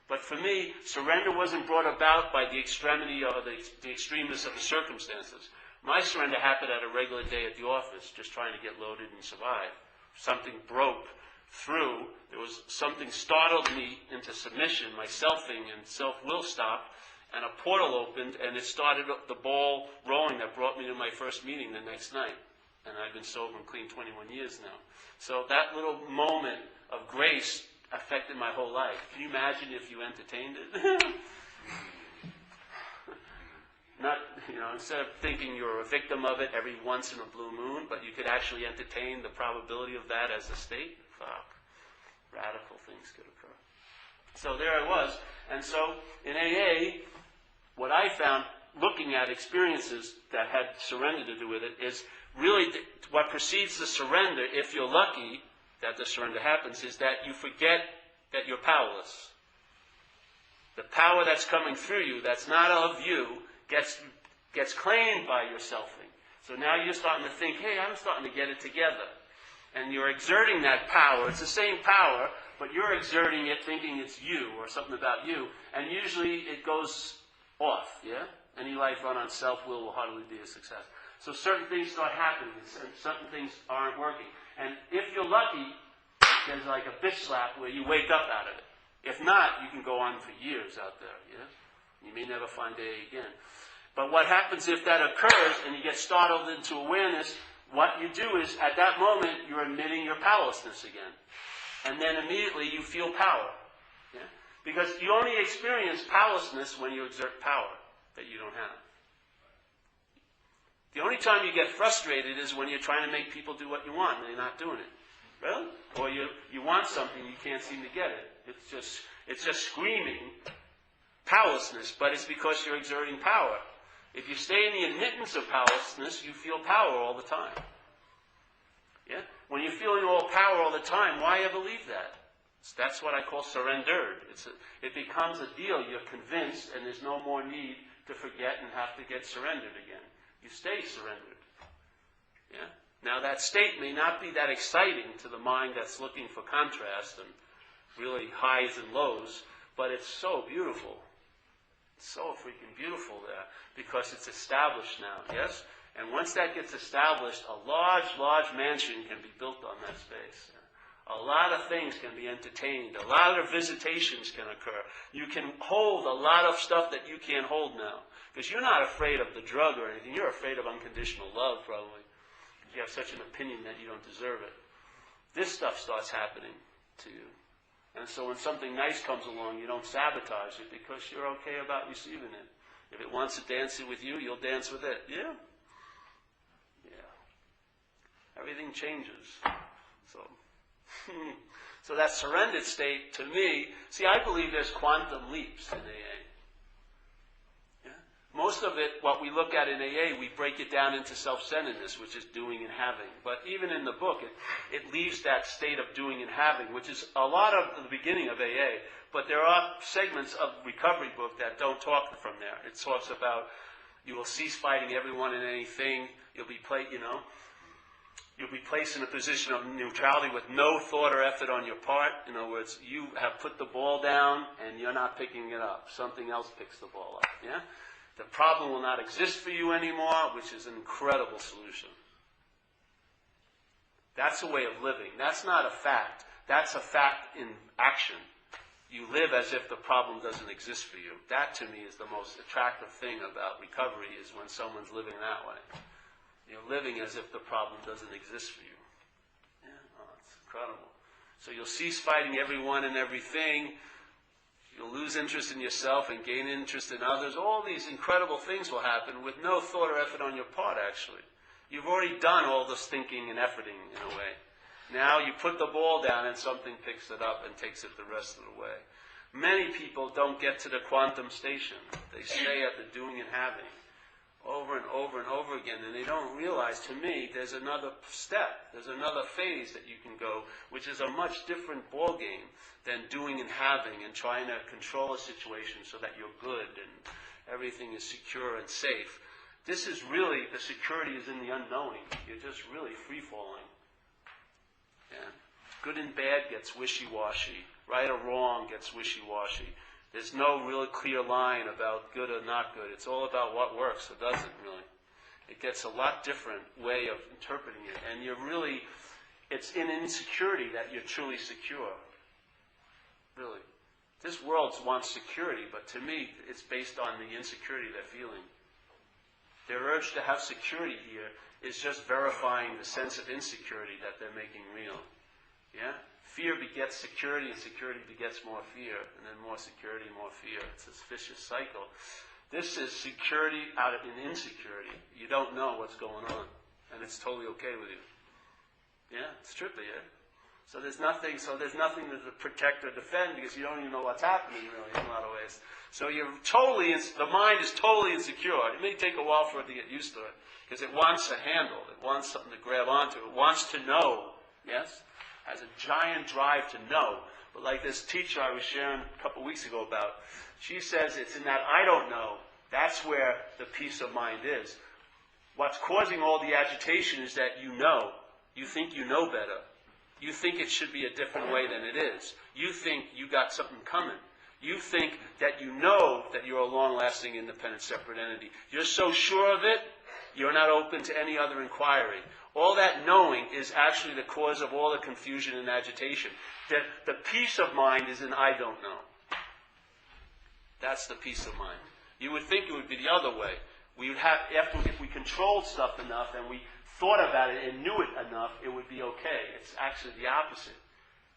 But for me, surrender wasn't brought about by the extremity or the extremeness of the circumstances. My surrender happened at a regular day at the office, just trying to get loaded and survive. Something broke through. There was something startled me into submission. My selfing and self-will stopped, and a portal opened, and it started the ball rolling that brought me to my first meeting the next night. And I've been sober and clean 21 years now. So that little moment of grace affected my whole life. Can you imagine if you entertained it? Not, instead of thinking you're a victim of it every once in a blue moon, but you could actually entertain the probability of that as a state. Fuck. Radical things could occur. So there I was. And so in AA, what I found, looking at experiences that had surrender to do with it, is really what precedes the surrender, if you're lucky that the surrender happens, is that you forget that you're powerless. The power that's coming through you, that's not of you, gets gets claimed by your selfing. So now you're starting to think, hey, I'm starting to get it together. And you're exerting that power. It's the same power, but you're exerting it thinking it's you or something about you. And usually it goes off, yeah? Any life run on self-will hardly be a success. So certain things start happening, and certain things aren't working. And if you're lucky, there's like a bitch slap where you wake up out of it. If not, you can go on for years out there, yeah? You may never find AA again. But what happens if that occurs and you get startled into awareness, what you do is, at that moment, you're admitting your powerlessness again. And then immediately you feel power. Yeah? Because you only experience powerlessness when you exert power that you don't have. The only time you get frustrated is when you're trying to make people do what you want and they're not doing it. Really? Or you want something, you can't seem to get it. It's just screaming powerlessness, but it's because you're exerting power. If you stay in the admittance of powerlessness, you feel power all the time. Yeah? When you're feeling all power all the time, why ever leave that? That's what I call surrendered. It becomes a deal. You're convinced, and there's no more need to forget and have to get surrendered again. You stay surrendered. Yeah? Now that state may not be that exciting to the mind that's looking for contrast and really highs and lows, but it's so beautiful. It's so freaking beautiful there because it's established now, yes? And once that gets established, a large, large mansion can be built on that space. A lot of things can be entertained. A lot of visitations can occur. You can hold a lot of stuff that you can't hold now. Because you're not afraid of the drug or anything. You're afraid of unconditional love, probably. You have such an opinion that you don't deserve it. This stuff starts happening to you. And so when something nice comes along, you don't sabotage it because you're okay about receiving it. If it wants to dance it with you, you'll dance with it. Yeah? Yeah. Everything changes. So that surrendered state, to me, see, I believe there's quantum leaps in AA. Yeah? Most of it, what we look at in AA, we break it down into self-centeredness, which is doing and having. But even in the book, it leaves that state of doing and having, which is a lot of the beginning of AA. But there are segments of recovery book that don't talk from there. It talks about you will cease fighting everyone and anything. You'll be placed in a position of neutrality with no thought or effort on your part. In other words, you have put the ball down and you're not picking it up. Something else picks the ball up. Yeah? The problem will not exist for you anymore, which is an incredible solution. That's a way of living. That's not a fact. That's a fact in action. You live as if the problem doesn't exist for you. That, to me, is the most attractive thing about recovery, is when someone's living that way. You're living as if the problem doesn't exist for you. Yeah, oh, it's incredible. So you'll cease fighting everyone and everything. You'll lose interest in yourself and gain interest in others. All these incredible things will happen with no thought or effort on your part, actually. You've already done all this thinking and efforting, in a way. Now you put the ball down and something picks it up and takes it the rest of the way. Many people don't get to the quantum station. They stay at the doing and having over and over and over again, and they don't realize, to me, there's another step, there's another phase that you can go, which is a much different ball game than doing and having and trying to control a situation so that you're good and everything is secure and safe. This is really, the security is in the unknowing. You're just really free-falling. Yeah? Good and bad gets wishy-washy. Right or wrong gets wishy-washy. There's no real clear line about good or not good. It's all about what works or doesn't, really. It gets a lot different way of interpreting it. And it's in insecurity that you're truly secure. Really. This world wants security, but to me, it's based on the insecurity they're feeling. Their urge to have security here is just verifying the sense of insecurity that they're making real. Yeah? Fear begets security, and security begets more fear, and then more security, more fear. It's this vicious cycle. This is security out of an insecurity. You don't know what's going on, and it's totally okay with you. Yeah, it's trippy, yeah? So there's nothing to protect or defend because you don't even know what's happening, really, in a lot of ways. So the mind is totally insecure. It may take a while for it to get used to it because it wants a handle. It wants something to grab onto. It wants to know, yes? Has a giant drive to know. But like this teacher I was sharing a couple weeks ago about, she says it's in that I don't know That's where the peace of mind is. What's causing all the agitation is that you know. You think you know better. You think it should be a different way than it is. You think you got something coming. You think that you know that you're a long-lasting, independent, separate entity. You're so sure of it, you're not open to any other inquiry. All that knowing is actually the cause of all the confusion and agitation. The peace of mind is in I don't know. That's the peace of mind. You would think it would be the other way. We would have, if we controlled stuff enough and we thought about it and knew it enough, it would be okay. It's actually the opposite.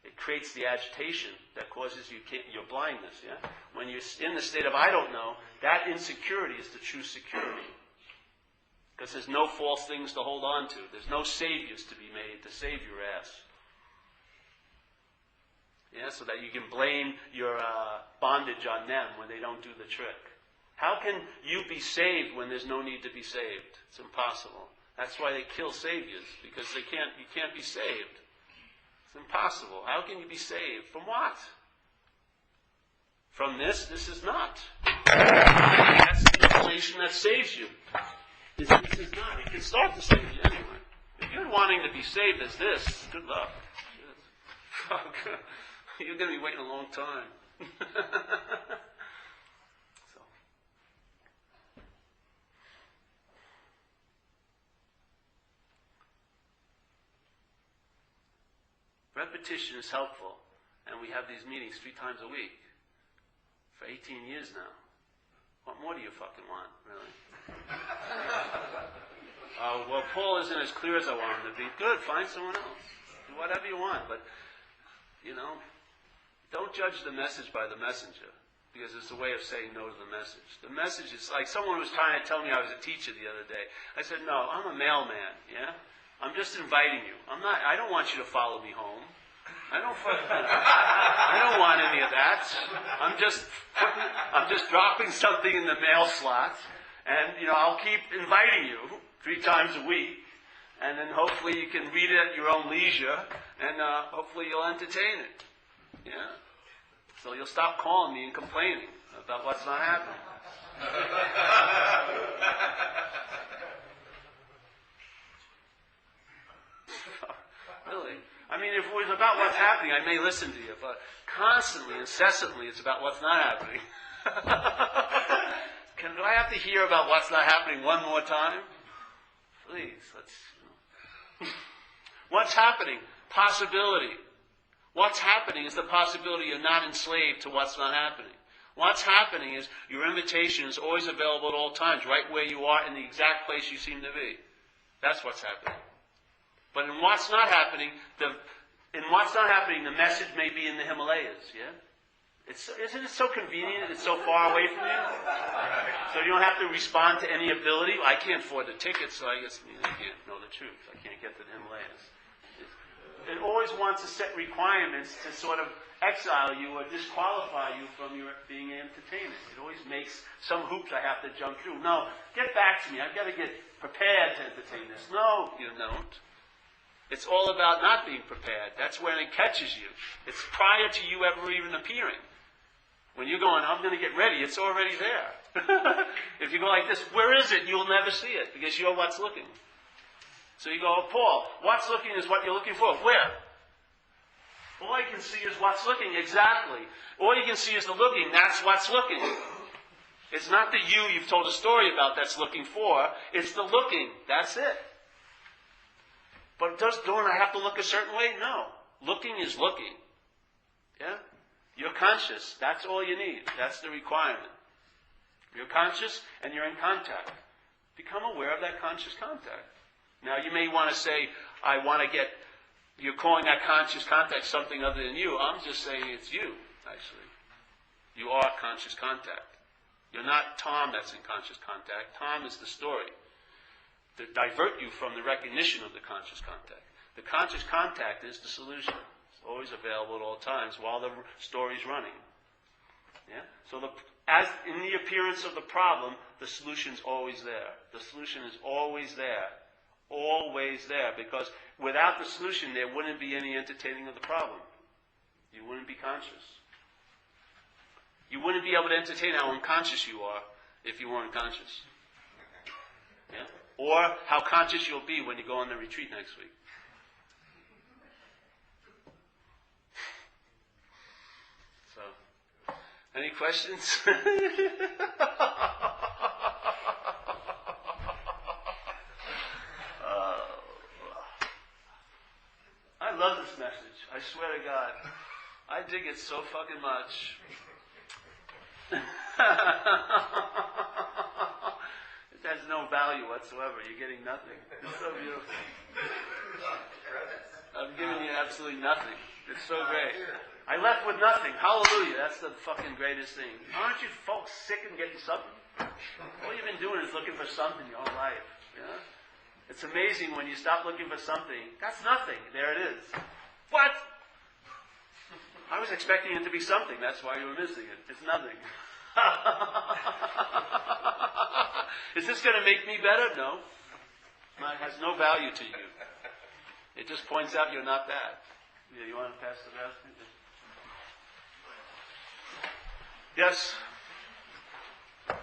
It creates the agitation that causes your blindness. Yeah? When you're in the state of I don't know, that insecurity is the true security. Because there's no false things to hold on to. There's no saviors to be made to save your ass. Yeah, so that you can blame your bondage on them when they don't do the trick. How can you be saved when there's no need to be saved? It's impossible. That's why they kill saviors, because you can't be saved. It's impossible. How can you be saved? From what? From this? This is not. That's the revelation that saves you. This is not. It can start to save you anyway. If you're wanting to be saved as this, good luck. You're going to be waiting a long time. So. Repetition is helpful, and we have these meetings 3 times a week for 18 years now. What more do you fucking want, really? Well, Paul isn't as clear as I want him to be. Good, find someone else. Do whatever you want, but, don't judge the message by the messenger, because it's a way of saying no to the message. The message is like someone was trying to tell me I was a teacher the other day. I said, no, I'm a mailman, yeah? I'm just inviting you. I don't want you to follow me home. I don't want any of that. I'm just dropping something in the mail slot, and I'll keep inviting you 3 times a week, and then hopefully you can read it at your own leisure, and hopefully you'll entertain it. Yeah? So you'll stop calling me and complaining about what's not happening. Really? I mean, if it was about what's happening, I may listen to you. But constantly, incessantly, it's about what's not happening. Do I have to hear about what's not happening one more time? Please, let's... What's happening? Possibility. What's happening is the possibility you're not enslaved to what's not happening. What's happening is your invitation is always available at all times, right where you are in the exact place you seem to be. That's what's happening. But in what's not happening, the message may be in the Himalayas, yeah? Isn't it so convenient? It's so far away from you? So you don't have to respond to any ability. I can't afford the ticket, so I guess I can't know the truth. I can't get to the Himalayas. It always wants to set requirements to sort of exile you or disqualify you from your being entertained. It always makes some hoops I have to jump through. No, get back to me. I've got to get prepared to entertain this. No, you don't. It's all about not being prepared. That's when it catches you. It's prior to you ever even appearing. When you're going, I'm going to get ready, it's already there. If you go like this, where is it? You'll never see it because you're what's looking. So you go, oh, Paul, what's looking is what you're looking for. Where? All I can see is what's looking. Exactly. All you can see is the looking. That's what's looking. It's not the you you've told a story about that's looking for. It's the looking. That's it. But don't I have to look a certain way? No. Looking is looking. Yeah? You're conscious. That's all you need. That's the requirement. You're conscious and you're in contact. Become aware of that conscious contact. Now, you may want to say, you're calling that conscious contact something other than you. I'm just saying it's you, actually. You are conscious contact. You're not Tom that's in conscious contact. Tom is the story. To divert you from the recognition of the conscious contact. The conscious contact is the solution. It's always available at all times while the story's running. Yeah? So as in the appearance of the problem, the solution's always there. The solution is always there. Always there. Because without the solution, there wouldn't be any entertaining of the problem. You wouldn't be conscious. You wouldn't be able to entertain how unconscious you are if you weren't conscious. Yeah? Or how conscious you'll be when you go on the retreat next week. So, any questions? I love this message. I swear to God. I dig it so fucking much. It has no value whatsoever. You're getting nothing. It's so beautiful. I'm giving you absolutely nothing. It's so great. I left with nothing. Hallelujah. That's the fucking greatest thing. Aren't you folks sick of getting something? All you've been doing is looking for something your whole life. Yeah? It's amazing when you stop looking for something. That's nothing. There it is. What? I was expecting it to be something. That's why you were missing it. It's nothing. Is this going to make me better? No. It has no value to you. It just points out you're not that. Yeah, you want to pass the basket? Yes? Okay.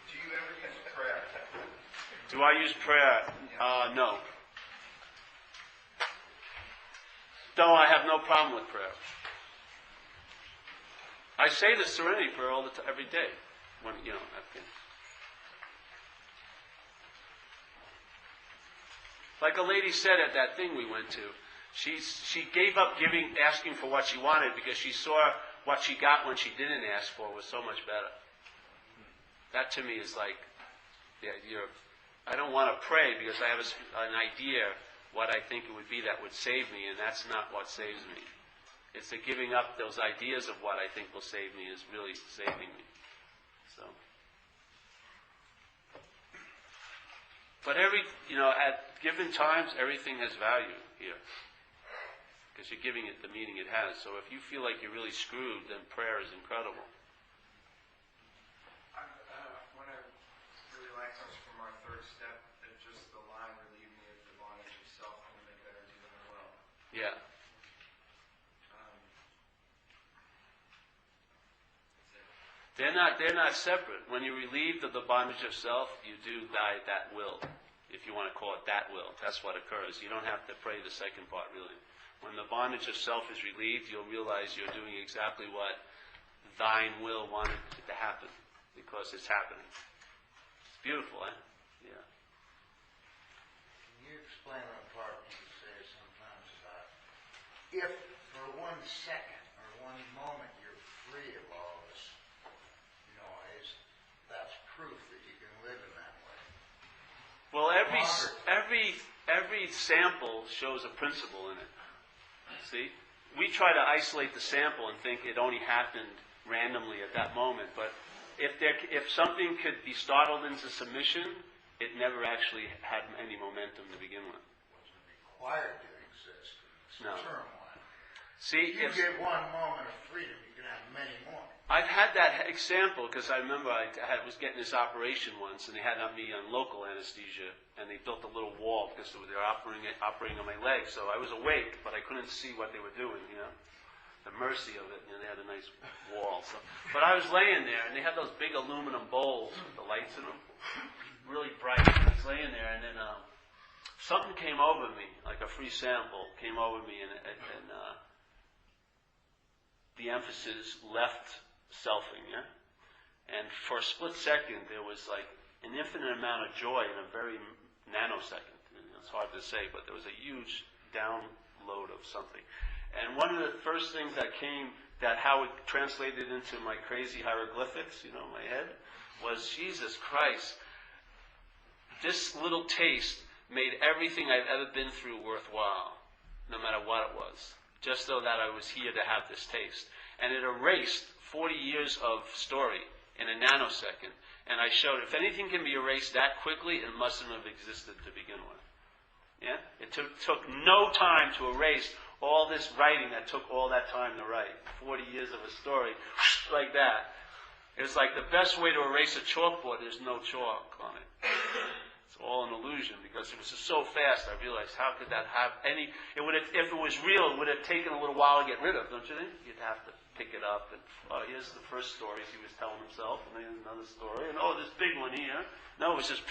Do you ever use prayer? Do I use prayer? No. No, I have no problem with prayer. I say the Serenity Prayer all the time, every day. When like a lady said at that thing we went to, she gave up asking for what she wanted because she saw what she got when she didn't ask for was so much better. That to me is like, I don't want to pray because I have an idea what I think it would be that would save me, and that's not what saves me. It's the giving up those ideas of what I think will save me is really saving me. So, but at given times, everything has value here because you're giving it the meaning it has. So if you feel like you're really screwed, then prayer is incredible. When I really liked us from our third step, that just the line relieved me of the bondage of self and make better doing the well. Yeah. They're not separate. When you're relieved of the bondage of self, you do die at that will, if you want to call it that will. That's what occurs. You don't have to pray the second part, really. When the bondage of self is relieved, you'll realize you're doing exactly what thine will wanted it to happen, because it's happening. It's beautiful, eh? Yeah. Can you explain that part you say sometimes about if for 1 second or 1 moment you're free of all this noise, that's proof that you can live in that way? Well, every sample shows a principle in it. See? We try to isolate the sample and think it only happened randomly at that moment, but if something could be startled into submission, it never actually had any momentum to begin with. It wasn't required to exist. It's No. a turmoil. See, If you give 1 moment of freedom, you can have many more. I've had that example because I remember I was getting this operation once, and they had me on local anesthesia, and they built a little wall because they were operating on my leg. So I was awake, but I couldn't see what they were doing. The mercy of it. They had a nice wall. So, but I was laying there, and they had those big aluminum bowls with the lights in them, really bright. I was laying there, and then something came over me, like a free sample came over me, and the emphasis left selfing, yeah? And for a split second, there was like an infinite amount of joy in a very nanosecond. It's hard to say, but there was a huge download of something. And one of the first things that came, that how it translated into my crazy hieroglyphics, in my head, was, Jesus Christ, this little taste made everything I've ever been through worthwhile, no matter what it was, just so that I was here to have this taste. And it erased 40 years of story in a nanosecond. And I showed if anything can be erased that quickly, it mustn't have existed to begin with. Yeah? It took no time to erase all this writing that took all that time to write. 40 years of a story, like that. It's like the best way to erase a chalkboard, there's no chalk on it. It's all an illusion, because it was just so fast. I realized, how could that have any... if it was real, it would have taken a little while to get rid of, don't you think? You'd have to pick it up, and oh, here's the first story he was telling himself, and here's another story, and oh, this big one here. No, it was just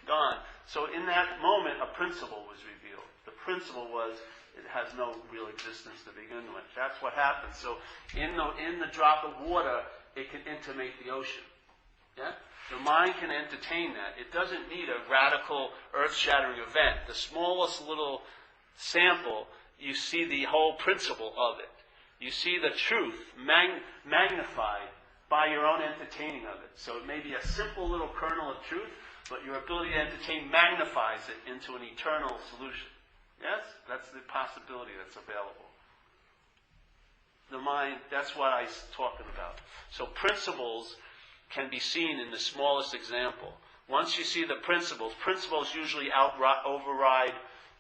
gone. So in that moment, a principle was revealed. The principle was it has no real existence to begin with. That's what happens. So in the drop of water, it can intimate the ocean. Yeah? The mind can entertain that. It doesn't need a radical, earth-shattering event. The smallest little sample, you see the whole principle of it. You see the truth magnified by your own entertaining of it. So it may be a simple little kernel of truth, but your ability to entertain magnifies it into an eternal solution. Yes? That's the possibility that's available. The mind, that's what I'm talking about. So principles can be seen in the smallest example. Once you see the principles usually override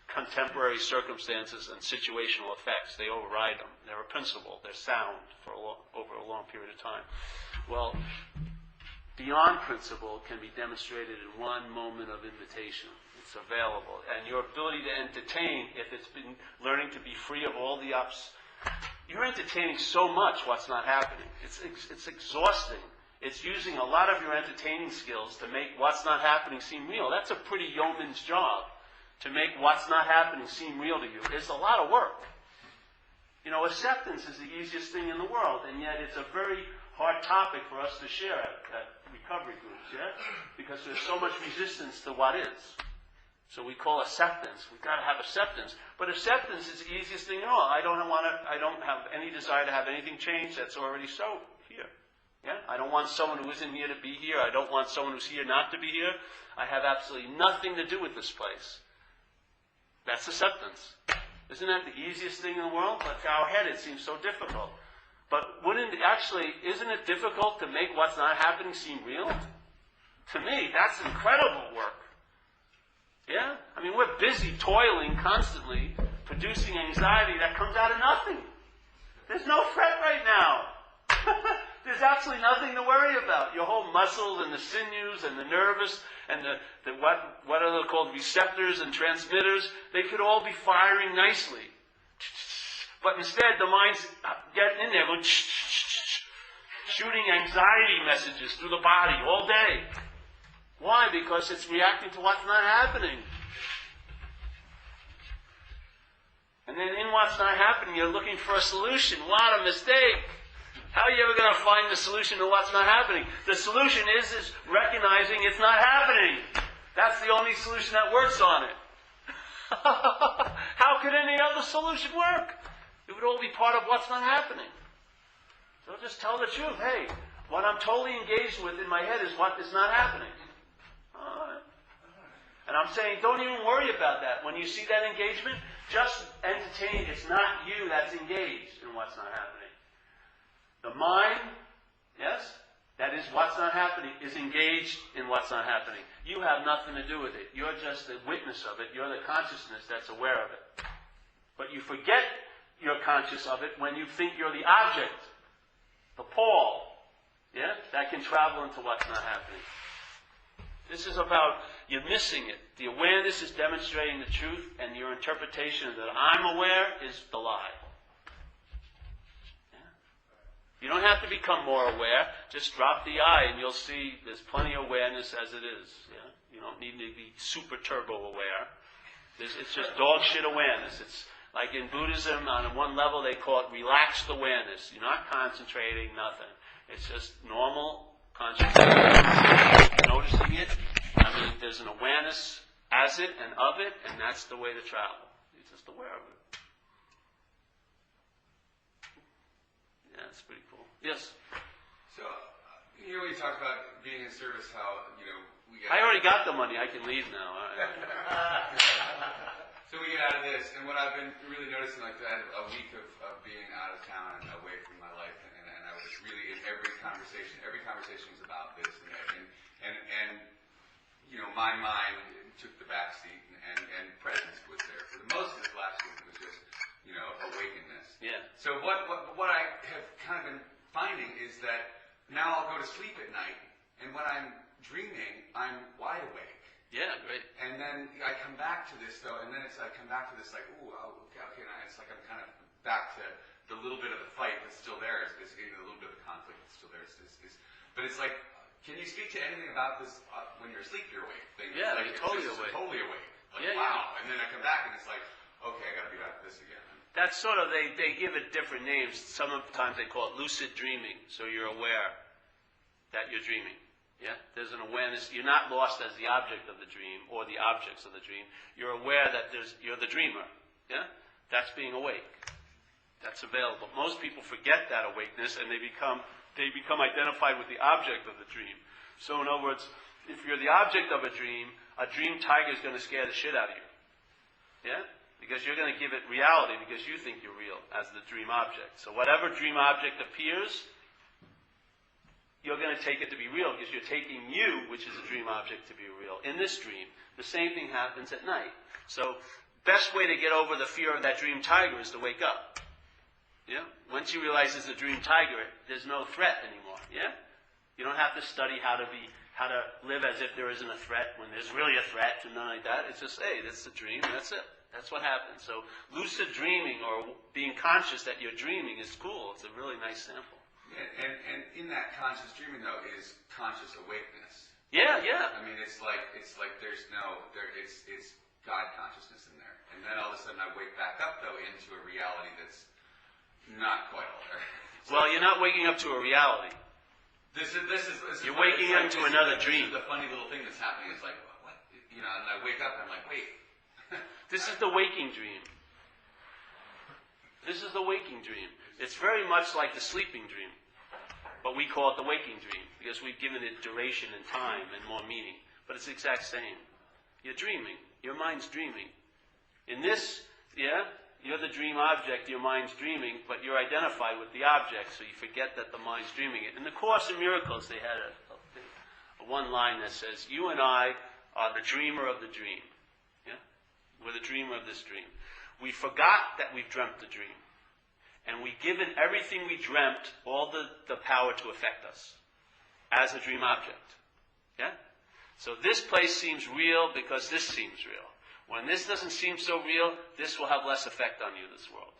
contemporary circumstances and situational effects. They override them. They're a principle. They're sound for over a long period of time. Well, beyond principle can be demonstrated in one moment of invitation. It's available. And your ability to entertain, if it's been learning to be free of all the ups, you're entertaining so much what's not happening. It's exhausting. It's using a lot of your entertaining skills to make what's not happening seem real. That's a pretty yeoman's job, to make what's not happening seem real to you. It's a lot of work. You know, acceptance is the easiest thing in the world, and yet it's a very hard topic for us to share at recovery groups, yeah? Because there's so much resistance to what is. So we call acceptance. We've got to have acceptance. But acceptance is the easiest thing at all. I don't have any desire to have anything change that's already so here. Yeah? I don't want someone who isn't here to be here. I don't want someone who's here not to be here. I have absolutely nothing to do with this place. That's acceptance. Isn't that the easiest thing in the world? But to our head it seems so difficult. But isn't it difficult to make what's not happening seem real? To me, that's incredible work. Yeah? I mean, we're busy toiling constantly, producing anxiety that comes out of nothing. There's no fret right now. There's absolutely nothing to worry about. Your whole muscles and the sinews and the nervous and what are they called, receptors and transmitters, they could all be firing nicely. But instead, the mind's getting in there, going shooting anxiety messages through the body all day. Why? Because it's reacting to what's not happening. And then in what's not happening, you're looking for a solution. What a mistake! How are you ever going to find the solution to what's not happening? The solution is recognizing it's not happening. That's the only solution that works on it. How could any other solution work? It would all be part of what's not happening. So just tell the truth. Hey, what I'm totally engaged with in my head is what is not happening. All right. And I'm saying, don't even worry about that. When you see that engagement, just entertain. It's not you that's engaged in what's not happening. The mind, yes, that is what's not happening, is engaged in what's not happening. You have nothing to do with it. You're just the witness of it. You're the consciousness that's aware of it. But you forget you're conscious of it when you think you're the object, the pole, yeah, that can travel into what's not happening. This is about, you're missing it. The awareness is demonstrating the truth, and your interpretation that I'm aware is the lie. You don't have to become more aware. Just drop the I and you'll see there's plenty of awareness as it is. Yeah? You don't need to be super turbo aware. It's just dog shit awareness. It's like in Buddhism, on one level they call it relaxed awareness. You're not concentrating, nothing. It's just normal consciousness. Noticing it. I mean, there's an awareness as it and of it, and that's the way to travel. You're just aware of it. Yeah, it's pretty cool. Yes? So, when you talk about being in service, how, we get... I already got the money. I can leave now. All right. So we get out of this, and what I've been really noticing, I had a week of being out of town and away from my life, and I was really, in every conversation was about this, and my mind took the back seat, and presence was there. For the most of this last week, it was just, awakenness. Yeah. So what I have kind of been finding is that now I'll go to sleep at night, and when I'm dreaming, I'm wide awake. Yeah, great. And then I come back to this, though, and then I come back to this like, okay, and it's like I'm kind of back to the little bit of the fight that's still there is a little bit of the conflict that's still there but it's like, can you speak to anything about this when you're asleep, you're awake thing? Yeah, like, you're totally it's just awake. Totally awake. Like, Yeah, wow. And then I come back and it's like, okay, I got to be back to this again. That's sort of, they give it different names. Sometimes they call it lucid dreaming. So you're aware that you're dreaming. Yeah? There's an awareness. You're not lost as the object of the dream or the objects of the dream. You're aware that you're the dreamer. Yeah? That's being awake. That's available. Most people forget that awakeness and they become identified with the object of the dream. So in other words, if you're the object of a dream tiger is going to scare the shit out of you. Yeah? Because you're going to give it reality because you think you're real as the dream object. So whatever dream object appears, you're going to take it to be real because you're taking you, which is a dream object, to be real. In this dream, the same thing happens at night. So best way to get over the fear of that dream tiger is to wake up. Yeah? Once you realize it's a dream tiger, there's no threat anymore. Yeah? You don't have to study how to live as if there isn't a threat when there's really a threat and nothing like that. It's just, hey, this is a dream, that's it. That's what happens. So lucid dreaming or being conscious that you're dreaming is cool. It's a really nice sample. And in that conscious dreaming though is conscious awakeness. Yeah, yeah. I mean, it's like it's God consciousness in there. And then all of a sudden I wake back up though into a reality that's not quite all there. Well, you're not waking up to a reality. This is You're waking up to another dream. This is the funny little thing that's happening. It's like, what? You know, and I wake up and I'm like, wait. This is the waking dream. This is the waking dream. It's very much like the sleeping dream. But we call it the waking dream because we've given it duration and time and more meaning. But it's the exact same. You're dreaming. Your mind's dreaming. In this, yeah, you're the dream object, your mind's dreaming, but you're identified with the object, so you forget that the mind's dreaming it. In the Course in Miracles, they had a one line that says, you and I are the dreamer of the dream. Yeah? We're the dreamer of this dream. We forgot that we've dreamt the dream. And we've given everything we dreamt all the power to affect us as a dream object. Yeah? So this place seems real because this seems real. When this doesn't seem so real, this will have less effect on you, this world.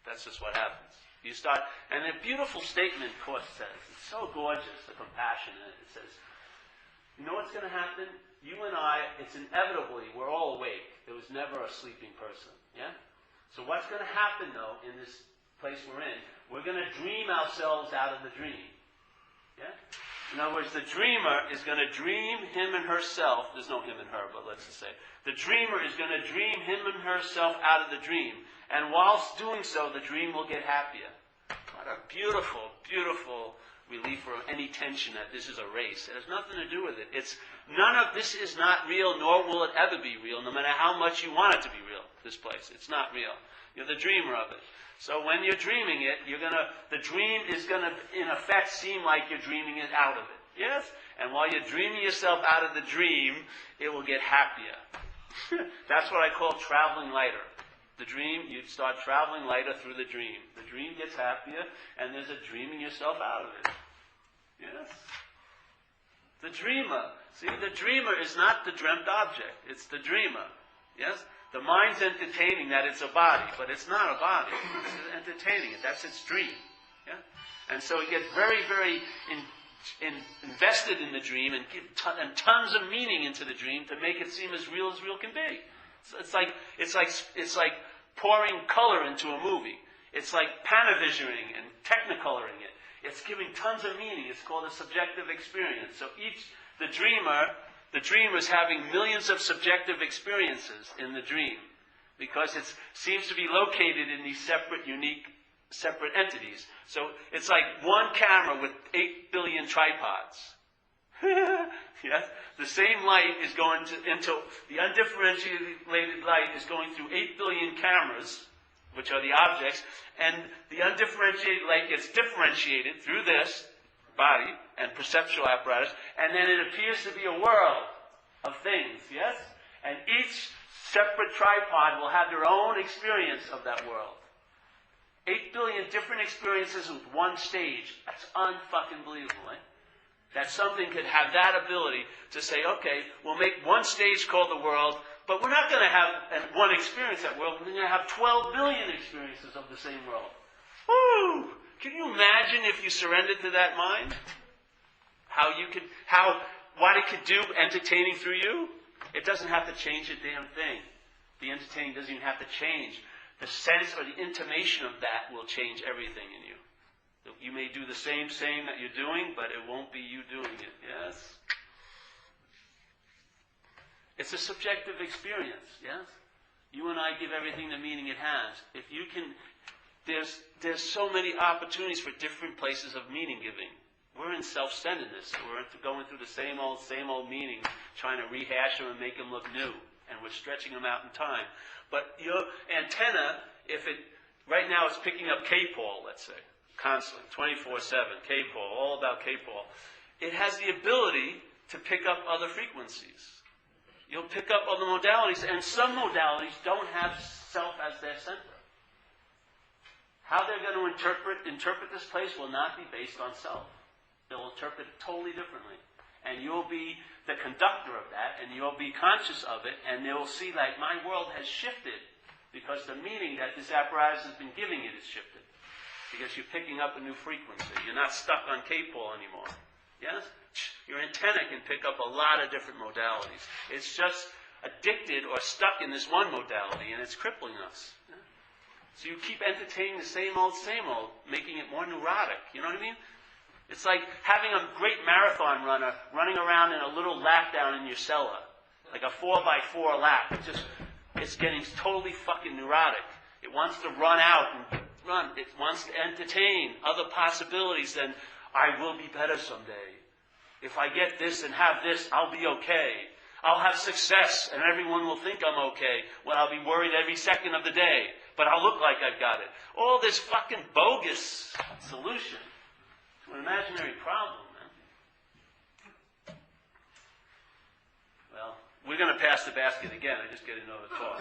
That's just what happens. You start, and a beautiful statement, Course says, it's so gorgeous, the compassion in it. It says, you know what's going to happen? You and I, it's inevitably, we're all awake. There was never a sleeping person. Yeah? So what's going to happen, though, in this place we're in? We're going to dream ourselves out of the dream. Yeah? In other words, the dreamer is going to dream him and herself. There's no him and her, but let's just say. The dreamer is going to dream him and herself out of the dream. And whilst doing so, the dream will get happier. What a beautiful, beautiful relief from any tension that this is a race. It has nothing to do with it. None of this is not real, nor will it ever be real, no matter how much you want it to be real, this place. It's not real. You're the dreamer of it. So when you're dreaming it, the dream is going to, in effect, seem like you're dreaming it out of it. Yes? And while you're dreaming yourself out of the dream, it will get happier. That's what I call traveling lighter. The dream, you start traveling lighter through the dream. The dream gets happier, and there's a dreaming yourself out of it. Yes? The dreamer. See, the dreamer is not the dreamt object. It's the dreamer. Yes? The mind's entertaining that it's a body, but it's not a body. It's entertaining it. That's its dream. Yeah? And so it gets very, very invested in the dream and give tons of meaning into the dream to make it seem as real can be. So it's like pouring color into a movie. It's like panavisioning and technicoloring it. It's giving tons of meaning. It's called a subjective experience. So the dreamer is having millions of subjective experiences in the dream because it seems to be located in these separate entities. So it's like one camera with 8 billion tripods. Yes? The same light is going into the undifferentiated light is going through 8 billion cameras, which are the objects, and the undifferentiated light gets differentiated through this body and perceptual apparatus, and then it appears to be a world of things, yes? And each separate tripod will have their own experience of that world. 8 billion different experiences with one stage. That's unfucking believable, eh? That something could have that ability to say, okay, we'll make one stage called the world, but we're not going to have one experience that world. We're going to have 12 billion experiences of the same world. Woo! Woo! Can you imagine if you surrendered to that mind? What it could do entertaining through you? It doesn't have to change a damn thing. The entertaining doesn't even have to change. The sense or the intimation of that will change everything in you. You may do the same that you're doing, but it won't be you doing it. Yes? It's a subjective experience, yes? You and I give everything the meaning it has. If you can, there's so many opportunities for different places of meaning giving. We're in self-centeredness. We're going through the same old meanings, trying to rehash them and make them look new. And we're stretching them out in time. But your antenna, right now it's picking up K-Paul, let's say, constantly, 24/7, K-Paul, all about K-Paul. It has the ability to pick up other frequencies. You'll pick up other modalities, and some modalities don't have self as their center. How they're going to interpret this place will not be based on self. They'll interpret it totally differently. And you'll be the conductor of that, and you'll be conscious of it, and they'll see like my world has shifted because the meaning that this apparatus has been giving it is shifted. Because you're picking up a new frequency. You're not stuck on K-Paul anymore. Yes? Your antenna can pick up a lot of different modalities. It's just addicted or stuck in this one modality, and it's crippling us. Yeah? So you keep entertaining the same old, making it more neurotic. You know what I mean? It's like having a great marathon runner running around in a little lap down in your cellar. Like a 4x4 lap. It's getting totally fucking neurotic. It wants to run out and run. It wants to entertain other possibilities than, I will be better someday. If I get this and have this, I'll be okay. I'll have success and everyone will think I'm okay when I'll be worried every second of the day. But I'll look like I've got it. All this fucking bogus solution to an imaginary problem, man. Well, we're going to pass the basket again. I just get another talk.